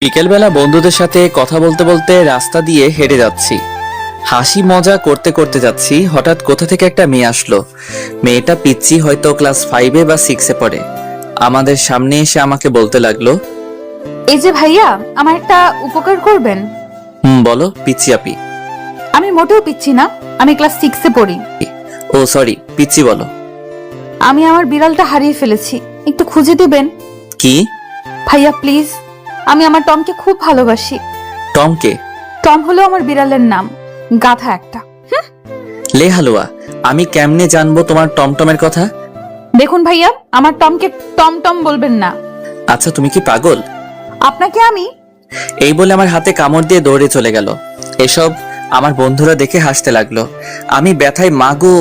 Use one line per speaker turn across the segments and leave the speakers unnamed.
বিকেলবেলা বন্ধুদের সাথে কথা বলতে বলতে রাস্তা দিয়ে হেঁটে যাচ্ছি। হাসি মজা করতে করতে যাচ্ছি, হঠাৎ কোথা থেকে একটা মেয়ে আসলো। মেয়েটা পিচ্চি, হয়তো ক্লাস 5-এ বা 6-এ পড়ে। আমাদের সামনে এসে আমাকে বলতে লাগলো,
এই যে ভাইয়া, আমার একটা উপকার করবেন।
বলো পিচ্চি আপি।
আমি মোটেও পিচ্ছি না, আমি ক্লাস 6-এ পড়ি।
ও সরি, পিচ্চি বলো।
আমি আমার বিড়ালটা হারিয়ে ফেলেছি, একটু খুঁজে দিবেন।
কি?
ভাইয়া প্লিজ, আমি আমার টমকে খুব ভালোবাসি।
টমকে?
টম হলো আমার বিড়ালের নাম, গাধা একটা।
লে হালুয়া, আমি কেমনে জানবো তোমার টমটমের কথা?
দেখুন ভাইয়া, আমার টমকে টম টম বলবেন না।
আচ্ছা তুমি কি পাগল?
আপনাকে আমি
এই বলে আমার হাতে কামড় দিয়ে দৌড়ে চলে গেল। এসব আমার বন্ধুরা দেখে হাসতে লাগলো। আমি ব্যথায় মা গো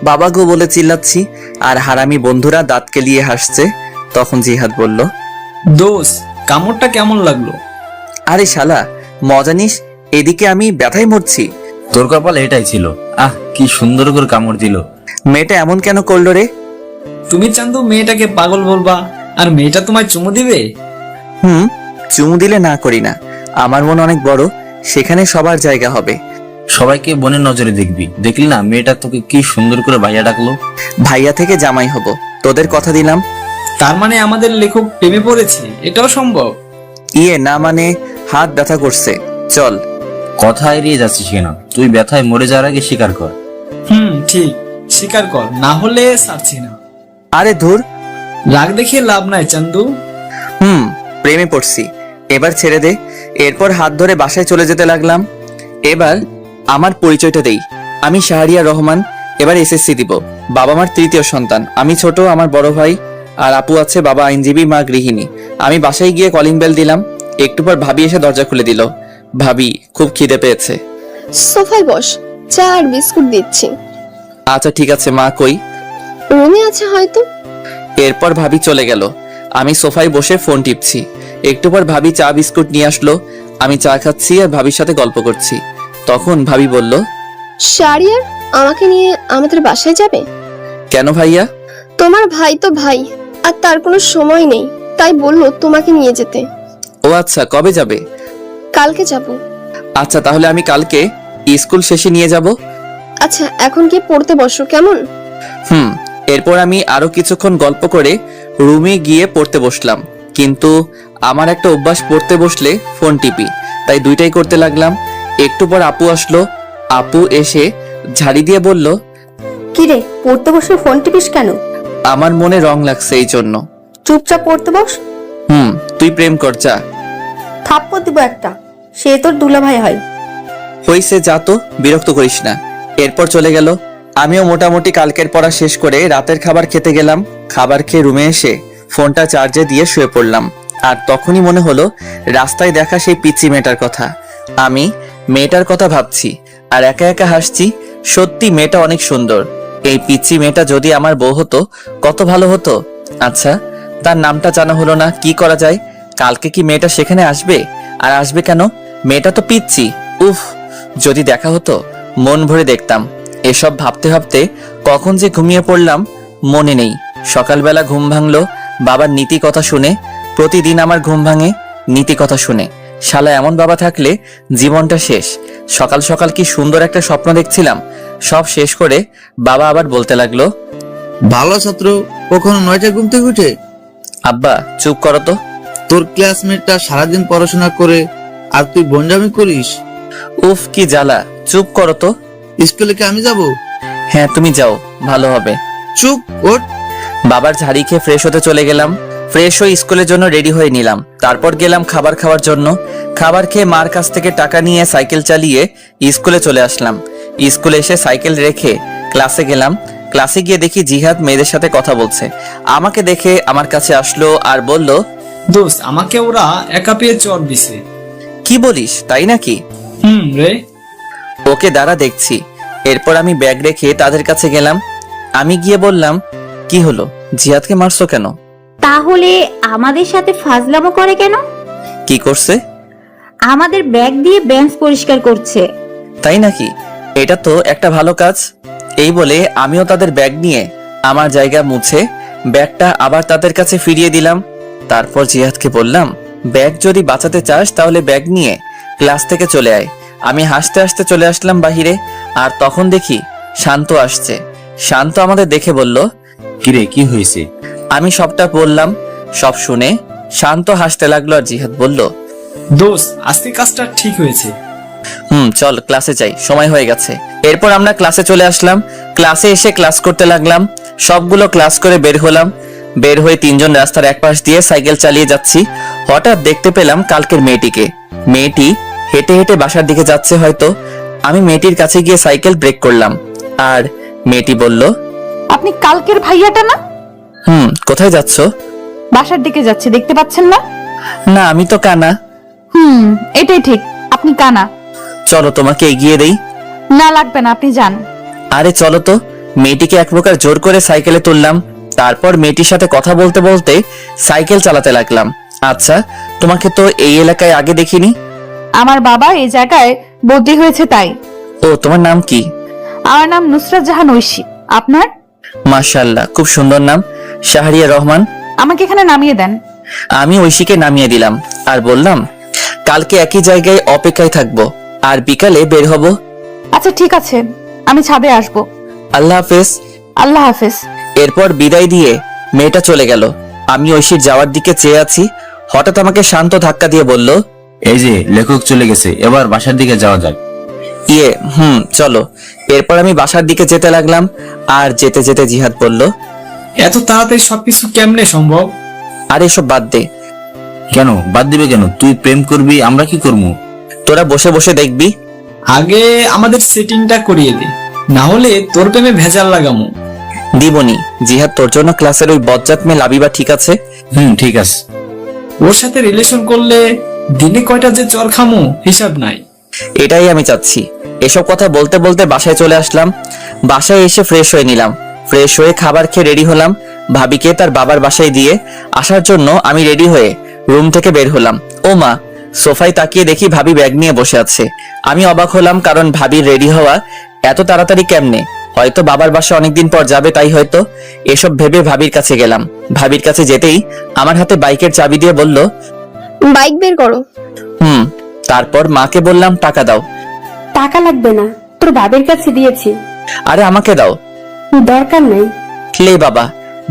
বাবা গো বলে চিল্লাচ্ছি, আর হারামি বন্ধুরা দাঁত কেলিয়ে হাসছে। তখন জিহাদ বলল,
দোষ, কামড়টা কেমন লাগলো?
আরে শালা মজা নিস, এদিকে আমি ব্যথায় মরছি।
তোর কপাল এটাই ছিল। কি সুন্দর করে কামড় দিল।
মেয়েটা এমন কেন করলো রে?
তুমি চান্দু মেয়েটাকে পাগল বলবা, আর মেয়েটা তোমায় চুমু দিবে?
চুমু দিলে না করি না, আমার মন অনেক বড়, সেখানে সবার জায়গা হবে।
সবাইকে বোনের নজরে দেখবি। দেখলি না মেয়েটা তোকে কি সুন্দর করে ভাইয়া ডাকলো।
ভাইয়া থেকে জামাই হব, তোদের কথা দিলাম।
তার মানে আমাদের লেখক প্রেমে পড়েছে, এটাও সম্ভব?
ইয়ে না মানে হাত ব্যথা করছে, চল।
কথা এড়িয়ে যাচ্ছিস কেন? তুই ব্যথায় মরে যাওয়ার আগে স্বীকার কর।
ঠিক, স্বীকার কর, না হলে ছাড়ছি না।
আরে ধুর,
রাগ দেখিয়ে লাভ নাই চান্দু।
প্রেমে পড়ছি, এবার ছেড়ে দে। এরপর হাত ধরে বাসায় চলে যেতে লাগলাম। এবার আমার পরিচয়টা দেই, আমি শাহরিয়ার রহমান, এবার এসএসসি দিব। বাবা মার তৃতীয় সন্তান, আমি ছোট, আমার বড় ভাই আর আপু আছে, বাবা আইনজীবী, মা গৃহিণী। আমি বাসায় গিয়ে কলিং বেল দিলাম, একটু পর ভাবি এসে দরজা খুলে দিল। ভাবি, খুব খিদে পেয়েছে।
সোফায় বস, চা আর বিস্কুট দিচ্ছি।
আচ্ছা ঠিক আছে মা, কই?
রুমে আছে হয়তো।
এরপর ভাবি চলে গেল, আমি সোফায় বসে ফোন টিপছি। একটু পর ভাবি চা বিস্কুট নিয়ে আসলো, আমি চা খাচ্ছি আর ভাবির সাথে গল্প করছি। তখন ভাবি বলল,
শারিয়ার আমাকে নিয়ে আমাদের বাসায় যাবে?
কেন ভাইয়া?
তোমার ভাই তো ভাই, আর তার কোনো সময় নেই, তাই বললো তোমাকে নিয়ে যেতে।
ও আচ্ছা, কবে যাবে?
কালকে যাব।
আচ্ছা তাহলে আমি কালকে স্কুল শেষে নিয়ে যাব।
আচ্ছা এখন কি পড়তে বসো কেমন?
এরপর আমি আরো কিছুক্ষণ গল্প করে রুমে গিয়ে পড়তে বসলাম। কিন্তু আমার একটা অভ্যাস, পড়তে বসলে ফোন টিপি, তাই দুইটাই করতে লাগলাম। একটু পর আপু আসলো, আপু এসে ঝাড়ি দিয়ে বলল,
কিরে পড়তে বসে ফোন টিপিস কেন?
আমার মনে রং লাগছে এই জন্য।
চুপচাপ পড়তে বস।
তুই প্রেম কর, যা।
থাপ্পড় দিব একটা, সে তোর দুলাভাই হয়।
হইছে, যা তো, বিরক্ত করিস না। এরপর চলে গেল। আমিও মোটামুটি কালকের পড়া শেষ করে রাতের খাবার খেতে গেলাম। খাবার খেয়ে রুমে এসে ফোনটা চার্জে দিয়ে শুয়ে পড়লাম। আর তখনই মনে হলো রাস্তায় দেখা সেই পিচ্চি মেয়েটার কথা। আমি মেয়েটার কথা ভাবছি আর একা একা হাসছি। সত্যি মেয়েটা অনেক সুন্দর। এই পিচ্চি মেয়েটা যদি আমার বউ হতো কত ভালো হতো। আচ্ছা, তার নামটা জানা হলো না, কি করা যায়? কালকে কি মেয়েটা সেখানে আসবে? আর আসবে কেন? মেয়েটা তো পিচ্চি। উফ, যদি দেখা হতো মন ভরে দেখতাম। এসব ভাবতে ভাবতে কখন যে ঘুমিয়ে পড়লাম মনে নেই। সকালবেলা ঘুম ভাঙলো বাবার নীতি কথা শুনে। প্রতিদিন আমার ঘুম ভাঙে নীতি কথা শুনে। শালা এমন বাবা থাকলে জীবনটা শেষ। সকাল সকাল কি সুন্দর একটা স্বপ্ন দেখছিলাম, সব শেষ করে বাবা আবার বলতে লাগলো,
ভালো ছাত্র কখনো 9টায় ঘুম থেকে উঠে?
আব্বা চুপ করো তো।
তোর ক্লাসমেটটা সারাদিন পড়াশোনা করে আর তুই বনজামি করিস।
উফ কি জ্বালা, চুপ করো তো।
স্কুলে কি আমি যাব?
হ্যাঁ তুমি যাও, ভালো হবে।
চুপ, ওঠ।
বাবার ঝাড়ি খেয়ে ফ্রেশ হতে চলে গেলাম। ফ্রেশ হয়ে স্কুলের জন্য রেডি হয়ে নিলাম। তারপর গেলাম খাবার খাওয়ার জন্য। খাবার খেয়ে মার কাছ থেকে টাকা নিয়ে সাইকেল চালিয়ে স্কুলে চলে আসলাম। স্কুলে এসে সাইকেল রেখে ক্লাসে গেলাম। ক্লাসে গিয়ে দেখি জিহাদ মেয়েদের সাথে কথা বলছে। আমাকে দেখে আমার কাছে আসলো আর বলল,
দোস্ত, আমাকে ওরা একা পেয়ে চর দিছে।
কি বলিস, তাই নাকি?
রে।
ওকে দাঁড়া দেখছি। এরপর আমি ব্যাগ রেখে তাদের কাছে গেলাম। আমি গিয়ে বললাম, কি হলো, জিহাদকে মারছো কেন?
তাহলে আমাদের সাথে ফাজলামো করে কেন?
কি করছে?
আমাদের ব্যাগ দিয়ে বেঞ্চ পরিষ্কার করছে।
তাই নাকি? এটা তো একটা ভালো কাজ। এই বলে আমিও তাদের ব্যাগ নিয়ে আমার জায়গা মুছে ব্যাগটা আবার তাদের কাছে ফিরিয়ে দিলাম। তারপর জিহাদকে বললাম, ব্যাগ যদি বাঁচাতে চাস তাহলে ব্যাগ নিয়ে ক্লাস থেকে চলে আয়। আমি হাসতে হাসতে চলে আসলাম বাহিরে, আর তখন দেখি শান্ত আসছে। শান্ত আমাদের দেখে বলল,
কিরে কি হয়েছে?
আমি সবটা বললাম। সব শুনে শান্ত হাসতে লাগলো, আর জিহাদ বলল,
দোস্ত আজকে কাজটা ঠিক হয়েছে।
চল ক্লাসে যাই, সময় হয়ে গেছে। এরপর আমরা ক্লাসে চলে আসলাম। ক্লাসে এসে ক্লাস করতে লাগলাম। সবগুলো ক্লাস করে বের হলাম। বের হয়ে তিনজন রাস্তার এক পাশ দিয়ে সাইকেল চালিয়ে যাচ্ছি। হঠাৎ দেখতে পেলাম কালকের মেয়েটিকে। মেয়েটি হেঁটে হেঁটে বাসার দিকে যাচ্ছে হয়তো। আমি মেয়েটির কাছে গিয়ে সাইকেল ব্রেক করলাম, আর মেয়েটি বলল,
আপনি কালকের ভাইয়াটা না?
কোথায় যাচ্ছ?
বাসার দিকে যাচ্ছে, দেখতে পাচ্ছেন না?
না, আমি তো কানা।
এটাই ঠিক, আপনি কানা।
চলো তোমাকে এগিয়ে দেই।
না লাগবে না, আপনি যান।
আরে চলো তো। মেয়েটিকে এক প্রকার জোর করে সাইকেলে তুললাম। তারপর মেয়েটির সাথে কথা বলতে বলতে সাইকেল চালাতে লাগলাম। আচ্ছা, তোমাকে তো এই এলাকায় আগে দেখিনি।
আমার বাবা এই জায়গায় বদলি হয়েছে তাই।
ও, তোমার নাম কি?
আমার নাম নুসরাত জাহান ঐশী। আপনার?
মাশাআল্লাহ, খুব সুন্দর নাম, শাহরিয়া রহমান।
আমাকে এখানে নামিয়ে দেন।
আমি ঐশীকে নামিয়ে দিলাম আর বললাম, কালকে একই জায়গায় অপেক্ষায় থাকবো, আর বিকালে বের হব।
আচ্ছা ঠিক আছে, আমি ছাদে আসবো।
আল্লাহ হাফেজ।
আল্লাহ হাফেজ।
এরপর বিদায় দিয়ে মেয়েটা চলে গেল। আমি ঐশীর যাওয়ার দিকে চেয়ে আছি। হঠাৎ আমাকে শান্ত ধাক্কা দিয়ে বলল,
এই যে লেখক চলে গেছে, এবার বাসার দিকে যাওয়া যাক।
চলো। এরপর আমি বাসার দিকে যেতে লাগলাম, আর যেতে যেতে জিহাদ বলল,
এত তাড়াতাড়ি সবকিছু কেমনে সম্ভব?
আর এসব বাদ দে।
কেন বাদ দিবে কেন? তুই প্রেম করবি, আমরা কি করবো?
তোরা বসে বসে দেখবি।
আগে আমাদের সেটিংটা করিয়ে দে, না হলে তোর প্রেমে ভেজাল লাগামু।
দিবনি। জিহাদ, তোর জন্য ক্লাসের ওই বজ্জাত মেয়ে লাবিবা ঠিক আছে?
ঠিক আছে।
ওর সাথে রিলেশন করলে দিনে কয়টা যে চর খামু হিসাব নাই।
এটাই আমি চাচ্ছি। এসব কথা বলতে বলতে বাসায় চলে আসলাম। বাসায় এসে ফ্রেশ হয়ে নিলাম। ফ্রেশ হয়ে খাবার খেয়ে রেডি হলাম। ভাবিকে তার বাবার বাসায় দিয়ে আসার জন্য আমি রেডি হয়ে রুম থেকে বের হলাম। ও মা, সোফায় তাকিয়ে দেখি ভাবি ব্যাগ নিয়ে বসে আছে। আমি অবাক হলাম, কারণ ভাবির রেডি হওয়া এত তাড়াতাড়ি কেমনে? হয়তো বাবার বাসা অনেকদিন পর যাবে, তাই হয়তো। এসব ভেবে ভাবির কাছে গেলাম। ভাবির কাছে যেতেই আমার হাতে বাইকের চাবি দিয়ে বলল,
বাইক বের করো।
তারপর মাকে বললাম, টাকা দাও।
টাকা লাগবে না, তোর বাবার কাছে দিয়েছি।
আরে আমাকে দাও।
দরকার নেই,
লে বাবা,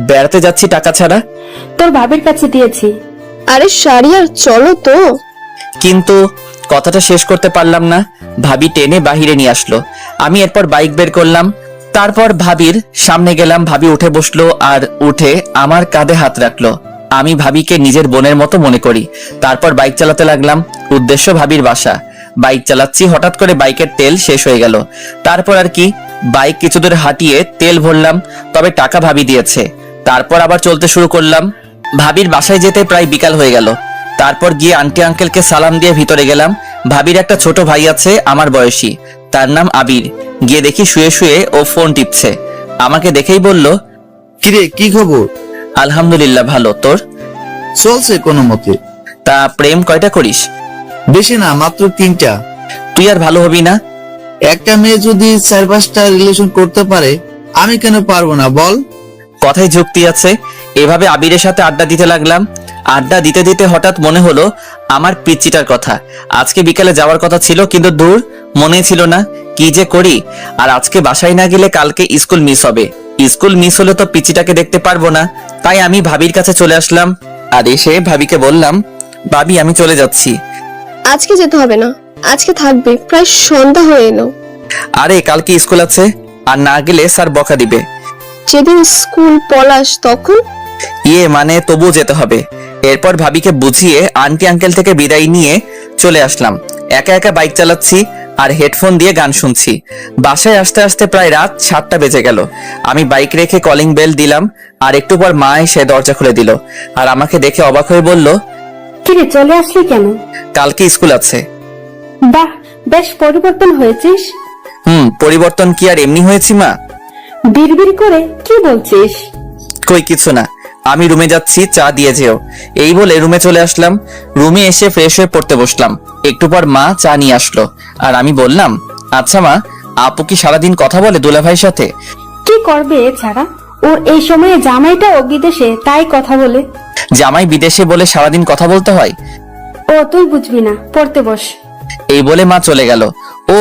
বেড়াতে যাচ্ছি টাকা ছাড়া।
তোর বাবার কাছে দিয়েছি।
আরে শারিয়ার, চলো তো।
কিন্তু কথাটা শেষ করতে পারলাম না। ভাবি টেনে বাহিরে নিয়ে আসলো। আমি এরপর বাইক বের করলাম। তারপর ভাবির সামনে গেলাম। ভাবি উঠে বসলো, আর উঠে আমার কাঁধে হাত রাখলো। আমি ভাবিকে নিজের বোনের মতো মনে করি। তারপর বাইক চালাতে লাগলাম। উদ্দেশ্য ভাবির বাসা। বাইক চালাচ্ছি, হঠাৎ করে বাইকের তেল শেষ হয়ে গেল। তারপর আর কি, বাইক কিছু দূর হাঁটিয়ে তেল ভরলাম, তবে টাকা ভাবি দিয়েছে। তারপর আবার চলতে শুরু করলাম। ভাবির বাসায় যেতে প্রায় বিকাল হয়ে গেল। তারপর গিয়ে আন্টি আঙ্কেলকে সালাম দিয়ে ভিতরে গেলাম। ভাবির একটা ছোট ভাই আছে আমার বয়সী, তার নাম আবির। গিয়ে দেখি শুয়ে শুয়ে ও ফোন টিপছে। আমাকে দেখেই বলল,
কিরে কি খবর?
আলহামদুলিল্লাহ, ভালো। তোর?
চলছে কোনো মতে।
তা প্রেম কয়টা করিস?
বেশি না, মাত্র 3টা।
তুই আর ভালো হবি না?
একটা মেয়ে যদি 4-5টা রিলেশন করতে পারে, আমি কেন পারবো না বল?
কথায় যুক্তি আছে। এভাবে আবিরের সাথে আড্ডা দিতে লাগলাম। আড্ডা দিতে দিতে হঠাৎ মনে হলো আমার পিচ্চিটার কথা। আজকে বিকালে যাওয়ার কথা ছিল, কিন্তু দূর, মনে ছিল না কি যে করি। আর আজকে বাসায় না গেলে কালকে স্কুল মিস হবে। স্কুল মিস হলে তো পিচ্চিটাকে দেখতে পারবো না। তাই আমি ভাবির কাছে চলে আসলাম, আর এসে ভাবিকে বললাম, ভাবি আমি চলে যাচ্ছি।
আজকে যেতে হবে না, আজকে থাকবে, প্রায় সন্ধ্যা হয়ে এলো।
আরে কালকে স্কুল আছে, আর না গেলে স্যার বকা দিবে।
যেদিন স্কুল পলাশ তখন?
মানে তবুও যেতে হবে। এরপর ভাবিকে বুঝিয়ে আন্টি আঙ্কেল থেকে বিদায় নিয়ে চলে আসলাম। একা একা বাইক চালাচ্ছি আর হেডফোন দিয়ে গান শুনছি। বাসায় আসতে আসতে প্রায় রাত 7টা বেজে গেল। আমি বাইক রেখে কলিং বেল দিলাম, আর একটু পর মা এসে দরজা খুলে দিল, আর আমাকে দেখে অবাক হয়ে বলল,
কিরে চলে আসলি কেন?
কালকে স্কুল আছে।
বাহ, বেশ পরিবর্তন হয়েছিস।
পরিবর্তন কি আর এমনি হয়েছি মা?
বিড়বিড় করে কি বলছিস?
কই কিছু না, আমি রুমে যাচ্ছি, চা দিয়ে যেও। এই বলে রুমে চলে আসলাম। রুমে এসে ফ্রেশ হয়ে পড়তে বসলাম। একটু পর মা চা নিয়ে আসলো, আর আমি বললাম, আচ্ছা মা, আপু কি সারাদিন কথা বলে দুলাভাইয়ের সাথে?
কি করবে এছাড়া?
ওর এই সময়ে জামাইটাও বিদেশে, তাই কথা বলে।
জামাই বিদেশে বলে সারাদিন কথা বলতে হয়?
ও তুই বুঝবি না, পড়তে বস।
এই বলে মা চলে গেল। ও,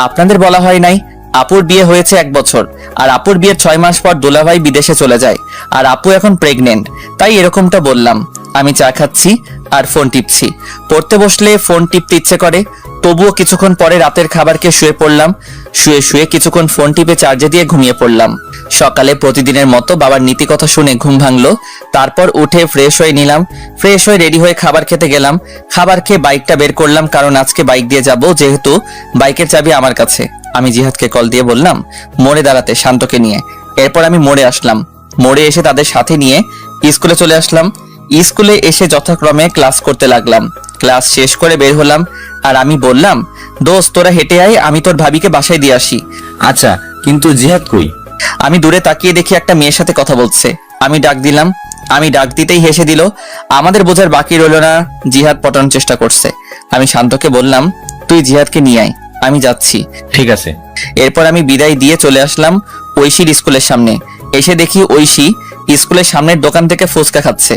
আপনাদের বলা হয় নাই, আপুর বিয়ে হয়েছে 1 বছর, আর আপুর বিয়ের 6 মাস পর দুলাভাই বিদেশে চলে যায়, আর আপু এখন প্রেগনেন্ট, তাই এরকমটা বললাম। আমি চা খাচ্ছি আর ফোন টিপছি। পড়তে বসলে ফোন টিপতে ইচ্ছে করে, তবুও কিছুক্ষণ পরে রাতের খাবার খেয়ে শুয়ে পড়লাম। শুয়ে শুয়ে কিছুক্ষণ ফোন টিপে চার্জে দিয়ে ঘুমিয়ে পড়লাম। সকালে প্রতিদিনের মতো বাবার নীতি কথা শুনে ঘুম ভাঙলো। তারপর উঠে ফ্রেশ হয়ে নিলাম। ফ্রেশ হয়ে রেডি হয়ে খাবার খেতে গেলাম। খাবার খেয়ে বাইকটা বের করলাম, কারণ আজকে বাইক দিয়ে যাব, যেহেতু বাইকের চাবি আমার কাছে। আমি জিহাদকে কল দিয়ে বললাম মোড়ে দাঁড়াতে শান্তকে নিয়ে। এরপর আমি মোড়ে আসলাম। মোড়ে এসে তাদের সাথে নিয়ে স্কুলে চলে আসলাম। স্কুলে এসে যথাক্রমে ক্লাস করতে লাগলাম। ক্লাস শেষ করে বের হলাম, আর আমি বললাম দোস্ত তোরা হেঁটে আয়, আমি তোর ভাবিকে বাসায় দিয়ে আসি।
আচ্ছা, কিন্তু জিহাদ কই?
আমি দূরে তাকিয়ে দেখি একটা মেয়ের সাথে কথা বলছে। আমি ডাক দিলাম। আমি ডাক দিতেই হেসে দিল। আমাদের বোঝার বাকি রইল না, জিহাদ পটানোর চেষ্টা করছে। আমি শান্তকে বললাম তুই জিহাদকে নিয়ে আয়, আমি যাচ্ছি।
ঠিক আছে।
এরপর আমি বিদায় দিয়ে চলে আসলাম ঐশীর স্কুলের সামনে। এসে দেখি ঐশী স্কুলের সামনের দোকান থেকে ফুচকা খাচ্ছে।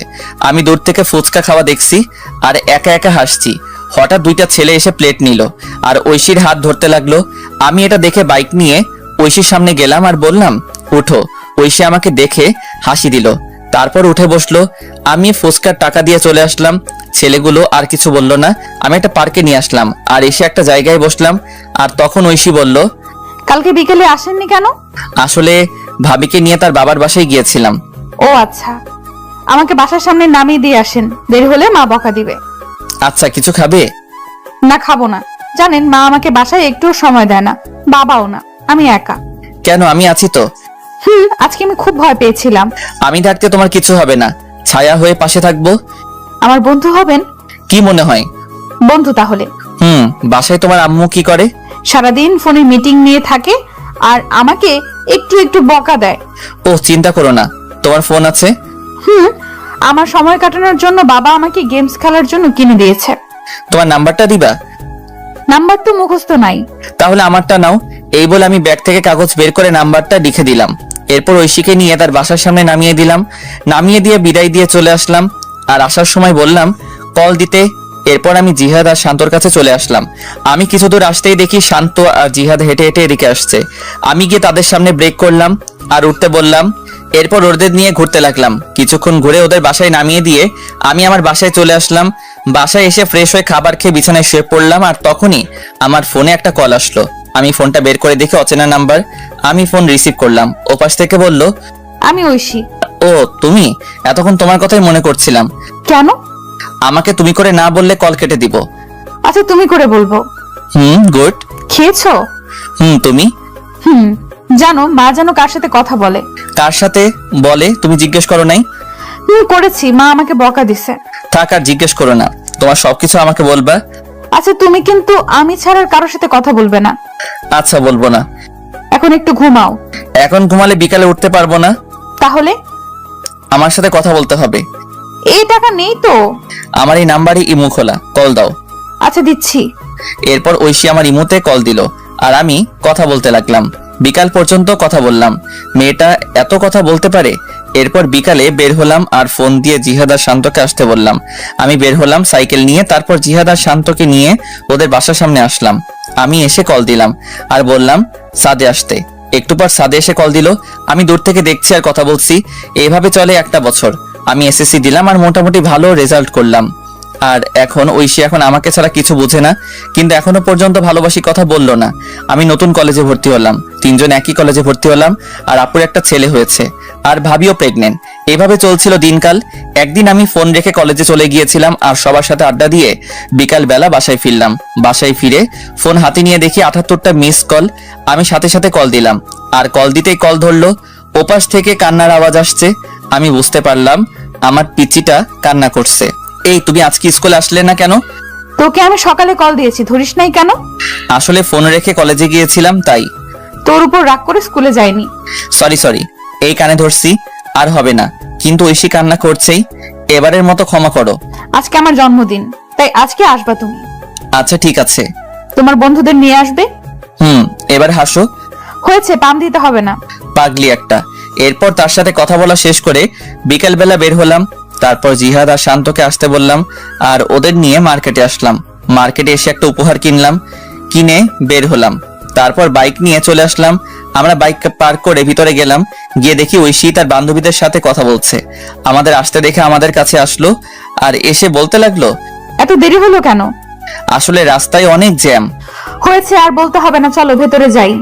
আমি দূর থেকে ফুচকা খাওয়া দেখছি আর একা একা হাসছি। হঠাৎ 2টা ছেলে এসে প্লেট নিল আর ঐশীর হাত ধরতে লাগলো। আমি এটা দেখে বাইক নিয়ে ঐশীর সামনে গেলাম আর বললাম উঠো। ঐশী আমাকে দেখে হাসি দিল, তারপর উঠে বসলো। আমি ফুচকার টাকা দিয়ে চলে আসলাম। ছেলেগুলো আর কিছু বললো না। আমি একটা পার্কে নিয়ে আসলাম আর এসে একটা জায়গায় বসলাম। আর তখন ঐশী বলল
কালকে বিকেলে আসেননি কেন?
আসলে ভাবিকে নিয়ে তার বাবার বাসায় গিয়েছিলাম।
ও আচ্ছা, আমাকে বাসার সামনে নামিয়ে দিয়ে আসেন, দেরি হলে মা বকা দিবে।
আচ্ছা, কিছু খাবে?
না, খাবো না। জানেন মা আমাকে বাসায় একটুও সময় দেয় না, বাবাও না, আমি একা।
কেন, আমি আছি তো।
আজকে আমি খুব ভয় পেয়েছিলাম।
আমি থাকতে তোমার কিছু হবে না, ছায়া হয়ে পাশে থাকবো।
আমার বন্ধু হবেন?
কি মনে হয়?
বন্ধু তাহলে।
বাসায় তোমার আম্মু কি করে?
সারাদিন ফোনে মিটিং নিয়ে থাকে আর আমাকে একটু একটু বকা দেয়।
ও চিন্তা করো না, তোমার ফোন আছে।
আমার সময় কাটানোর জন্য বাবা আমাকে গেমস খেলার জন্য কিনে দিয়েছে।
তোমার নাম্বারটা দিবা?
নাম্বার তো মুখস্থ নাই।
তাহলে আমারটা নাও। এই বলে আমি ব্যাগ থেকে কাগজ বের করে নাম্বারটা লিখে দিলাম। এরপর ঐশীকে নিয়ে তার বাসার সামনে নামিয়ে দিলাম। নামিয়ে দিয়ে বিদায় দিয়ে চলে আসলাম। আর আসার সময় বললাম কল দিতে। এরপর আমি জিহাদ আর শান্তর কাছে চলে আসলাম। আমি কিছু দূর আসতেই দেখি শান্ত আর জিহাদ হেঁটে হেঁটে এদিকে আসছে। আমি গিয়ে তাদের সামনে ব্রেক করলাম আর উঠতে বললাম। এরপর ওদের নিয়ে ঘুরতে লাগলাম। কিছুক্ষণ ঘুরে ওদের বাসায় নামিয়ে দিয়ে আমি আমার বাসায় চলে আসলাম। বাসায় এসে ফ্রেশ হয়ে খাবার খেয়ে বিছানায় শুয়ে পড়লাম। আর তখনই আমার ফোনে একটা কল আসলো। আমি ফোনটা বের করে দেখি অচেনা নাম্বার। আমি ফোন রিসিভ করলাম। ওপাশ থেকে বলল
আমি ঐশী।
ও তুমি? এতক্ষণ তোমার কথাই মনে করছিলাম।
কেন?
আমাকে তুমি করে না বললে কল কেটে দিব।
আচ্ছা তুমি করে বলবো।
গুড।
খেয়েছো?
তুমি?
জানো মা যেন কার সাথে কথা বলে।
কার সাথে বলে তুমি জিজ্ঞেস করো নাই?
করেছি, মা আমাকে বকা দিছে।
থাক আর জিজ্ঞেস করো না, তোমার সবকিছু আমাকে বলবা।
আচ্ছা তুমি কিন্তু আমি ছাড়া কারোর সাথে কথা বলবে না।
আচ্ছা বলবো না।
এখন একটু ঘুমাও।
এখন ঘুমালে বিকালে উঠতে পারবো না।
তাহলে?
আমার সাথে কথা বলতে হবে।
এই টাকা নেই তো।
আমার এই নাম্বারই ইমো খোলা, কল দাও।
আচ্ছা দিচ্ছি।
এরপর ঐশী আমার ইমোতে কল দিল আর আমি কথা বলতে লাগলাম। বিকাল পর্যন্ত কথা বললাম। মেয়েটা এত কথা বলতে পারে। এরপর বিকালে বের হলাম আর ফোন দিয়ে জিহাদ আর শান্তকে আসতে বললাম। আমি বের হলাম সাইকেল নিয়ে। তারপর জিহাদ আর শান্তকে নিয়ে ওদের বাসার সামনে আসলাম। আমি এসে কল দিলাম আর বললাম সাদে আসতে। একটু পর সাদে এসে কল দিল। আমি দূর থেকে দেখছি আর কথা বলছি। এইভাবে চলে 1টা বছর। আমি এসএসসি দিলাম আর মোটামুটি ভালো রেজাল্ট করলাম। আর এখন ঐশী এখন আমাকে ছাড়া কিছু বুঝে না, কিন্তু এখনো পর্যন্ত ভালোবাসি কথা বললো না। আমি নতুন কলেজে ভর্তি হলাম, 3জন একই কলেজে ভর্তি হলাম। আর আপুর একটা ছেলে হয়েছে আর ভাবিও প্রেগনেন্ট। এভাবে চলছিল দিনকাল। একদিন আমি ফোন রেখে কলেজে চলে গিয়েছিলাম আর সবার সাথে আড্ডা দিয়ে বিকাল বেলা বাসায় ফিরলাম। বাসায় ফিরে ফোন হাতে নিয়ে দেখি 78টা মিস কল। আমি সাথে সাথে কল দিলাম আর কল দিতেই কল ধরলো। ওপাশ থেকে কান্নার আওয়াজ আসছে। আমি বুঝতে পারলাম আমার পিচিটা কান্না করছে। এই তুমি আজকে স্কুলে আসলে না কেন?
তোকে আমি সকালে কল দিয়েছি, ধরিস নাই কেন?
আসলে ফোন রেখে কলেজে গিয়েছিলাম তাই।
তোর উপর রাগ করে স্কুলে যাইনি।
সরি, এই কানে ধরছি, আর হবে না। কিন্তু ঐশী কান্না করছেই, এবারের মতো ক্ষমা করো।
আজকে আমার জন্মদিন, তাই আজকে আসবা তুমি।
আচ্ছা ঠিক আছে।
তোমার বন্ধুদের নিয়ে আসবে।
এবার হাসো।
হয়েছে, পাম দিতে হবে না।
পাগলি একটা। এরপর তার সাথে কথা বলা শেষ করে বিকালবেলা বের হলাম। তারপর জিহাদ আর শান্তকে আসতে বললাম আর ওদের নিয়ে মার্কেটে আসলাম। মার্কেটে এসে একটা উপহার কিনলাম, কিনে বের হলাম। তারপর বাইক নিয়ে চলে আসলাম। আমরা বাইক পার্ক করে ভিতরে গেলাম, গিয়ে দেখি ঐশী তার বান্ধবীদের সাথে কথা বলছে। আমাদের আসতে দেখে আমাদের কাছে আসলো আর এসে বলতে লাগলো,
এত দেরি হলো কেন?
আসলে রাস্তায় অনেক জ্যাম।
হয়েছে, আর বলতে হবে না, চলো ভেতরে যাই।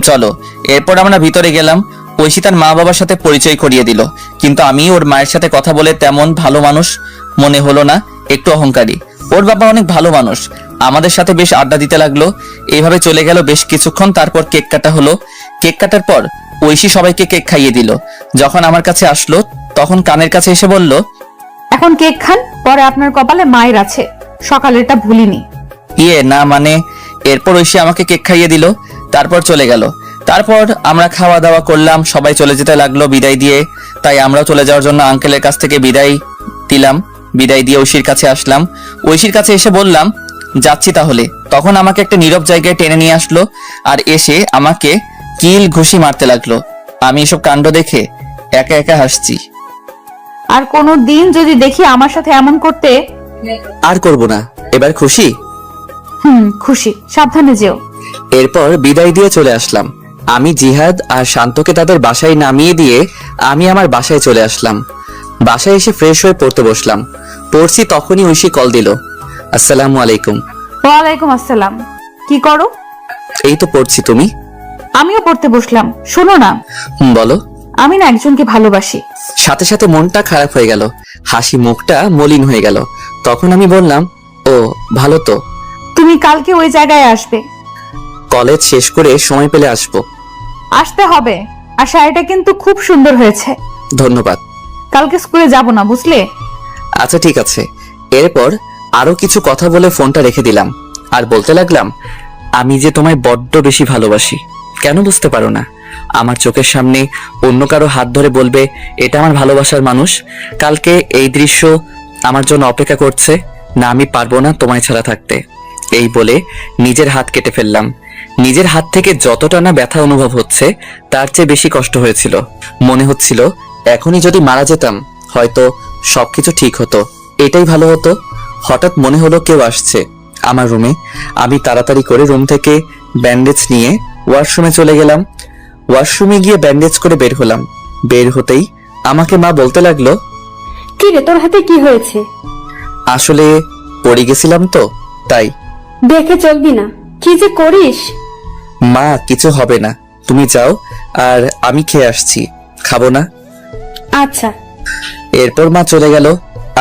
চলো। এরপর আমরা ভিতরে গেলাম। ঐশী তার মা বাবার সাথে পরিচয় করিয়ে দিল, কিন্তু আমি ওর মায়ের সাথে কথা বলে তেমন ভালো মানুষ মনে হলো না, একটু অহংকারী। ওর বাবা অনেক ভালো মানুষ, আমাদের সাথে বেশ আড্ডা দিতে লাগলো। এইভাবে চলে গেল বেশ কিছুক্ষণ। তারপর কেক কাটা হলো। কেক কাটার পর ঐশী সবাইকে কেক খাইয়ে দিল। যখন আমার কাছে আসলো তখন কানের কাছে এসে বলল,
এখন কেক খান, পরে আপনার কপালে মায়ের আছে, সকালেরটা ভুলিনি।
না মানে। এরপর ঐশী আমাকে কেক খাইয়ে দিল, তারপর চলে গেল। তারপর আমরা খাওয়া দাওয়া করলাম, সবাই চলে যেতে লাগলো বিদায় দিয়ে। তাই আমরাও চলে যাওয়ার জন্য আঙ্কেলের কাছ থেকে বিদায় দিলাম। বিদায় দিয়ে ঐশীর কাছে আসলাম। ঐশীর কাছে এসে বললাম, যাচ্ছি তাহলে। তখন আমাকে একটা নীরব জায়গায় টেনে নিয়ে আসলো আর এসে আমাকে কিল ঘুষি মারতে লাগলো। আমি এসব কাণ্ড দেখে একা একা হাসছি।
আর কোনো দিন যদি দেখি আমার সাথে এমন করতে।
আর করব না, এবার খুশি?
খুশি, সাবধানে যেও।
এরপর বিদায় দিয়ে চলে আসলাম। আমি জিহাদ আর শান্তকে তাদের বাসায় নামিয়ে দিয়ে আমি আমার বাসায় চলে আসলাম। বাসায় এসে ফ্রেশ হয়ে পড়তে বসলাম। পড়ছি তখনই ঐশী কল দিল। আসসালামু আলাইকুম।
ওয়ালাইকুম আসসালাম। কি করো?
এই তো পড়ছি, তুমি?
আমিও পড়তে বসলাম। শোনো না,
বলো।
আমি না একজনকে ভালোবাসি।
সাথে সাথে মনটা খারাপ হয়ে গেল, হাসি মুখটা মলিন হয়ে গেল। তখন আমি বললাম, ও ভালো তো।
তুমি কালকে ওই জায়গায় আসবে।
কলেজ শেষ করে সময় পেলে আসবো।
আসতে হবে। আর শাড়িটা কিন্তু খুব সুন্দর হয়েছে।
ধন্যবাদ।
কালকে স্কুলে যাব না, বুঝলে?
আচ্ছা ঠিক আছে। এরপর আরো কিছু কথা বলে ফোনটা রেখে দিলাম আর বলতে লাগলাম, আমি যে তোমায় বড্ড বেশি ভালোবাসি। কেন বুঝতে পারো না? আমার চোখের সামনে অন্য কারো হাত ধরে বলবে এটা আমার ভালোবাসার মানুষ। কালকে এই দৃশ্য আমার জন্য অপেক্ষা করছে না, আমি পারবো না তোমায় ছাড়া থাকতে। এই বলে নিজের হাত কেটে ফেললাম। নিজের হাত থেকে যতটা না ব্যথা অনুভব হচ্ছে তার চেয়ে বেশি কষ্ট হয়েছিল। মনে হচ্ছিল এখনই যদি মারা যেতাম হয়তো সবকিছু ঠিক হতো, এটাই ভালো হতো। হঠাৎ মনে হলো কেউ আসছে আমার রুমে। আমি তাড়াতাড়ি করে রুম থেকে ব্যান্ডেজ নিয়ে ওয়াশরুমে চলে গেলাম। ওয়াশরুমে গিয়ে ব্যান্ডেজ করে বের হলাম। বের হতেই আমাকে মা বলতে লাগলো,
কি রে, তোর হাতে কি হয়েছে?
আসলে পড়ে গেছিলাম তো তাই।
দেখে চলবি না, কি যে করিস।
মা কিছু হবে না, তুমি যাও, আর আমি খেয়ে আসছি। খাবো না?
আচ্ছা।
এরপর মা চলে গেল।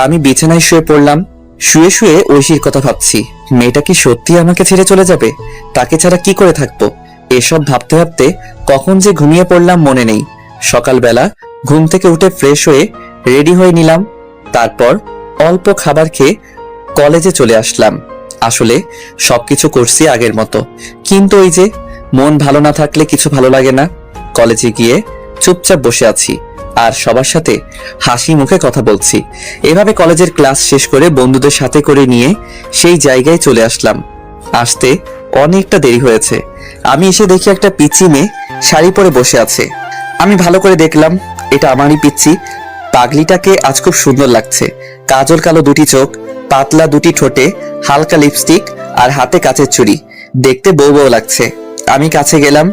আমি বিছানায় শুয়ে পড়লাম। শুয়ে শুয়ে ঐশীর কথা ভাবছি। মেয়েটা কি সত্যি আমাকে ছেড়ে চলে যাবে? তাকে ছাড়া কি করে থাকবো? এসব ভাবতে ভাবতে কখন যে ঘুমিয়ে পড়লাম মনে নেই। সকালবেলা ঘুম থেকে উঠে ফ্রেশ হয়ে রেডি হয়ে নিলাম। তারপর অল্প খাবার খেয়ে কলেজে চলে আসলাম। আসলে সবকিছু করছি আগের মতো, কিন্তু ওই যে মন ভালো না থাকলে কিছু ভালো লাগে না। কলেজে গিয়ে চুপচাপ বসে আছি আর সবার সাথে হাসি মুখে কথা বলছি। এভাবে কলেজের ক্লাস শেষ করে বন্ধুদের সাথে করে নিয়ে সেই জায়গায় চলে আসলাম। আসতে অনেকটা দেরি হয়েছে। আমি এসে দেখি একটা পিচ্চি মেয়ে শাড়ি পরে বসে আছে। আমি ভালো করে দেখলাম এটা আমারই পিচ্চি। পাগলিটাকে আজ খুব সুন্দর লাগছে। কাজল কালো দুটি চোখ, পাতলা দুটি ঠোঁটে হালকা লিপস্টিক আর হাতে কাচের চুড়ি, দেখতে বউ বউ লাগছে। আমি কাছে গেলাম।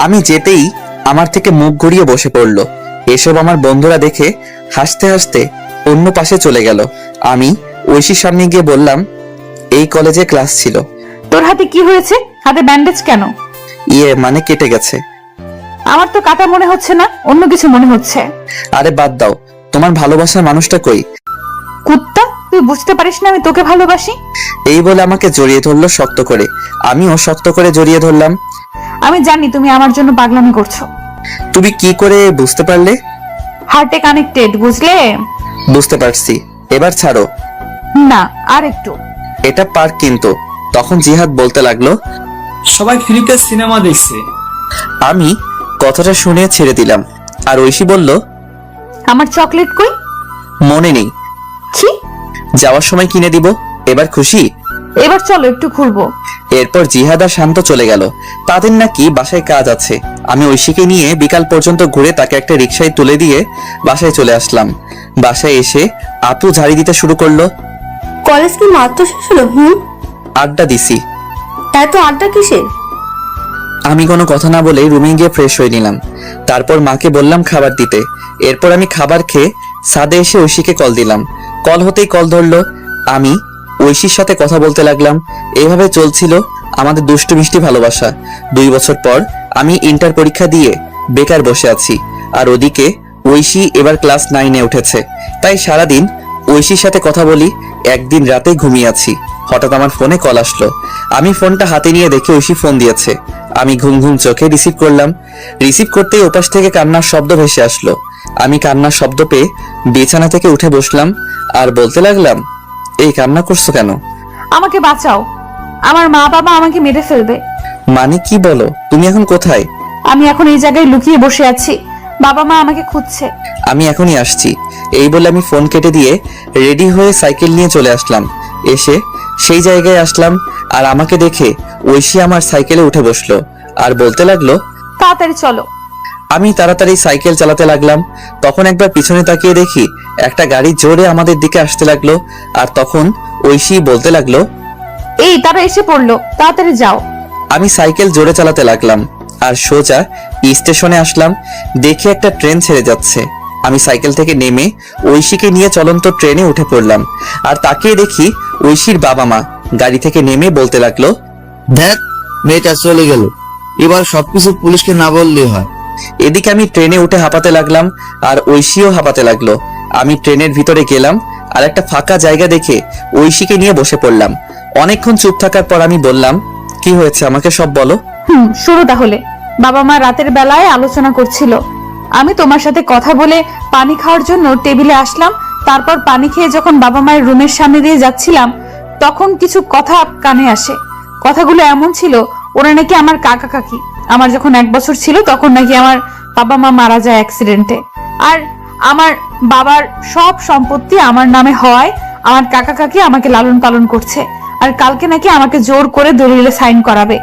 আমি যেতেই আমার থেকে মুখ ঘুরিয়ে বসে পড়লো। এসব আমার বন্ধুরা দেখে হাসতে হাসতে অন্য পাশে চলে গেল। আমি ঐশীর সামনে গিয়ে বললাম, এই কলেজে ক্লাস ছিল।
তোর হাতে কি হয়েছে? হাতে ব্যান্ডেজ কেন?
মানে কেটে গেছে।
আমার তো কাটা মনে হচ্ছে না, অন্য কিছু মনে হচ্ছে।
আরে বাদ দাও, তোমার ভালোবাসার মানুষটা কই?
কুত্তা, তুই বুঝতে পারিস না আমি তোকে ভালোবাসি?
এই বলে আমাকে জড়িয়ে ধরলো শক্ত করে। আমিও শক্ত করে জড়িয়ে ধরলাম।
আমি জানি তুমি আমার জন্য পাগলামি করছো।
তুমি কি করে বুঝতে পারলে?
হার্টে কানেক্টেড, বুঝলে?
বুঝতে পারছি, এবার ছাড়ো।
না, আর একটু।
এটা পার্ক কিন্তু। তখন জিহাদ বলতে লাগলো,
সবাই ফ্রিতে সিনেমা দেখছে।
আমি কথাটা শুনে ছেড়ে দিলাম। আর ঐশী বলল,
আমার চকলেট কই?
মনে নেই,
কি?
যাওয়ার সময় কিনে দিব। এবার খুশি?
এবার চলো একটু ঘুরবো।
এরপর জিহাদ আর শান্ত চলে গেল। তাদের নাকি বাসায় কাজ আছে, আমি ঐশীকে নিয়ে বিকাল পর্যন্ত ঘুরে তাকে একটা রিকশায় তুলে দিয়ে বাসায় চলে আসলাম। বাসায় এসে আপু ঝাড়ি দিতে শুরু করলো।
কলেজ কি মাত্র শেষ হলো?
আড্ডা দিছি।
এত আড্ডা কিসের?
আমি কোনো কথা না বলে রুমে গিয়ে ফ্রেশ হয়ে নিলাম। তারপর মাকে বললাম খাবার দিতে। এরপর আমি খাবার খেয়ে ছাদে এসে ঐশীকে কল দিলাম। কল হতেই কল ধরলো। আমি ঐশীর সাথে কথা বলতে লাগলাম। এইভাবে চলছিল আমাদের দুষ্টু মিষ্টি ভালোবাসা। 2 বছর পর আমি ইন্টার পরীক্ষা দিয়ে বেকার বসে আছি, আর ওদিকে ঐশী এবার ক্লাস 9-এ উঠেছে। তাই সারাদিন ঐশীর সাথে কথা বলি। একদিন রাতে ঘুমিয়ে আছি, হঠাৎ আমার ফোনে কল আসলো। আমি ফোনটা হাতে নিয়ে দেখে ঐশী ফোন দিয়েছে। আমি ঘুম ঘুম চোখে রিসিভ করলাম। রিসিভ করতেই ওপাশ থেকে কান্নার শব্দ ভেসে আসলো। আমি কান্নার শব্দ পেয়ে বিছানা থেকে উঠে বসলাম আর বলতে লাগলাম, এই কান্না করছো কেন?
আমাকে বাঁচাও, আমার মা বাবা আমাকে মেরে ফেলবে।
মানে কি বলো? তুমি এখন কোথায়?
আমি এখন এই জায়গায় লুকিয়ে বসে আছি, বাবা মা আমাকে খুঁজছে।
আমি এখনই আসছি। এই বলে আমি ফোন কেটে দিয়ে রেডি হয়ে সাইকেল নিয়ে চলে আসলাম। এসে সেই জায়গায় আসলাম, আর আমাকে দেখে ঐশী আমার সাইকেলে উঠে বসলো আর বলতে লাগলো,
তাড়াতাড়ি চলো।
আমি তাড়াতাড়ি সাইকেল চালাতে লাগলাম। তখন একবার পিছনে তাকিয়ে দেখি একটা গাড়ি জোরে আমাদের দিকে আসতে লাগলো। আর তখন ঐশী বলতে লাগলো,
এই তারা এসে পড়লো, তাড়াতাড়ি যাও।
আমি সাইকেল জোরে চালাতে লাগলাম আর সোজা স্টেশনে আসলাম। দেখে একটা ট্রেন ছেড়ে যাচ্ছে। আমি সাইকেল থেকে নেমে ঐশীকে নিয়ে চলন্ত ট্রেনে উঠে পড়লাম। আর তাকিয়ে দেখি ঐশীর বাবা মা গাড়ি থেকে নেমে বলতে লাগলো,
দেখ, মেয়েটা চলে গেল, এবার সবকিছু পুলিশকে না বললেই হয়।
এদিকে আমি ট্রেনে উঠে হাঁপাতে লাগলাম আর ঐশীও হাঁপাতে লাগলো। আমি ট্রেনের ভিতরে গেলাম আর একটা ফাঁকা জায়গা দেখে ঐশীকে নিয়ে বসে পড়লাম। অনেকক্ষণ চুপ থাকার পর আমি বললাম, কি হয়েছে আমাকে সব বলো।
শুরু তাহলে। বাবা মা রাতের বেলায় আলোচনা করছিল। আমি তোমার সাথে কথা বলে পানি খাওয়ার জন্য টেবিলে আসলাম। তারপর পানি খেয়ে যখন বাবা মায়ের রুমের সামনে দিয়ে যাচ্ছিলাম, তখন কিছু কথা কানে আসে। কথাগুলো এমন ছিল, ওরা নাকি আমার কাকা কাকি। আমার যখন 1 বছর ছিল তখন নাকি আমার বাবা মা মারা যায় অ্যাক্সিডেন্টে। আর আমার বাবার সব সম্পত্তি আমার নামে হওয়ায় আমার কাকা কাকি আমাকে লালন পালন করছে। আর কালকে নাকি আমাকে জোর করে দলিলে সাইন করাবে,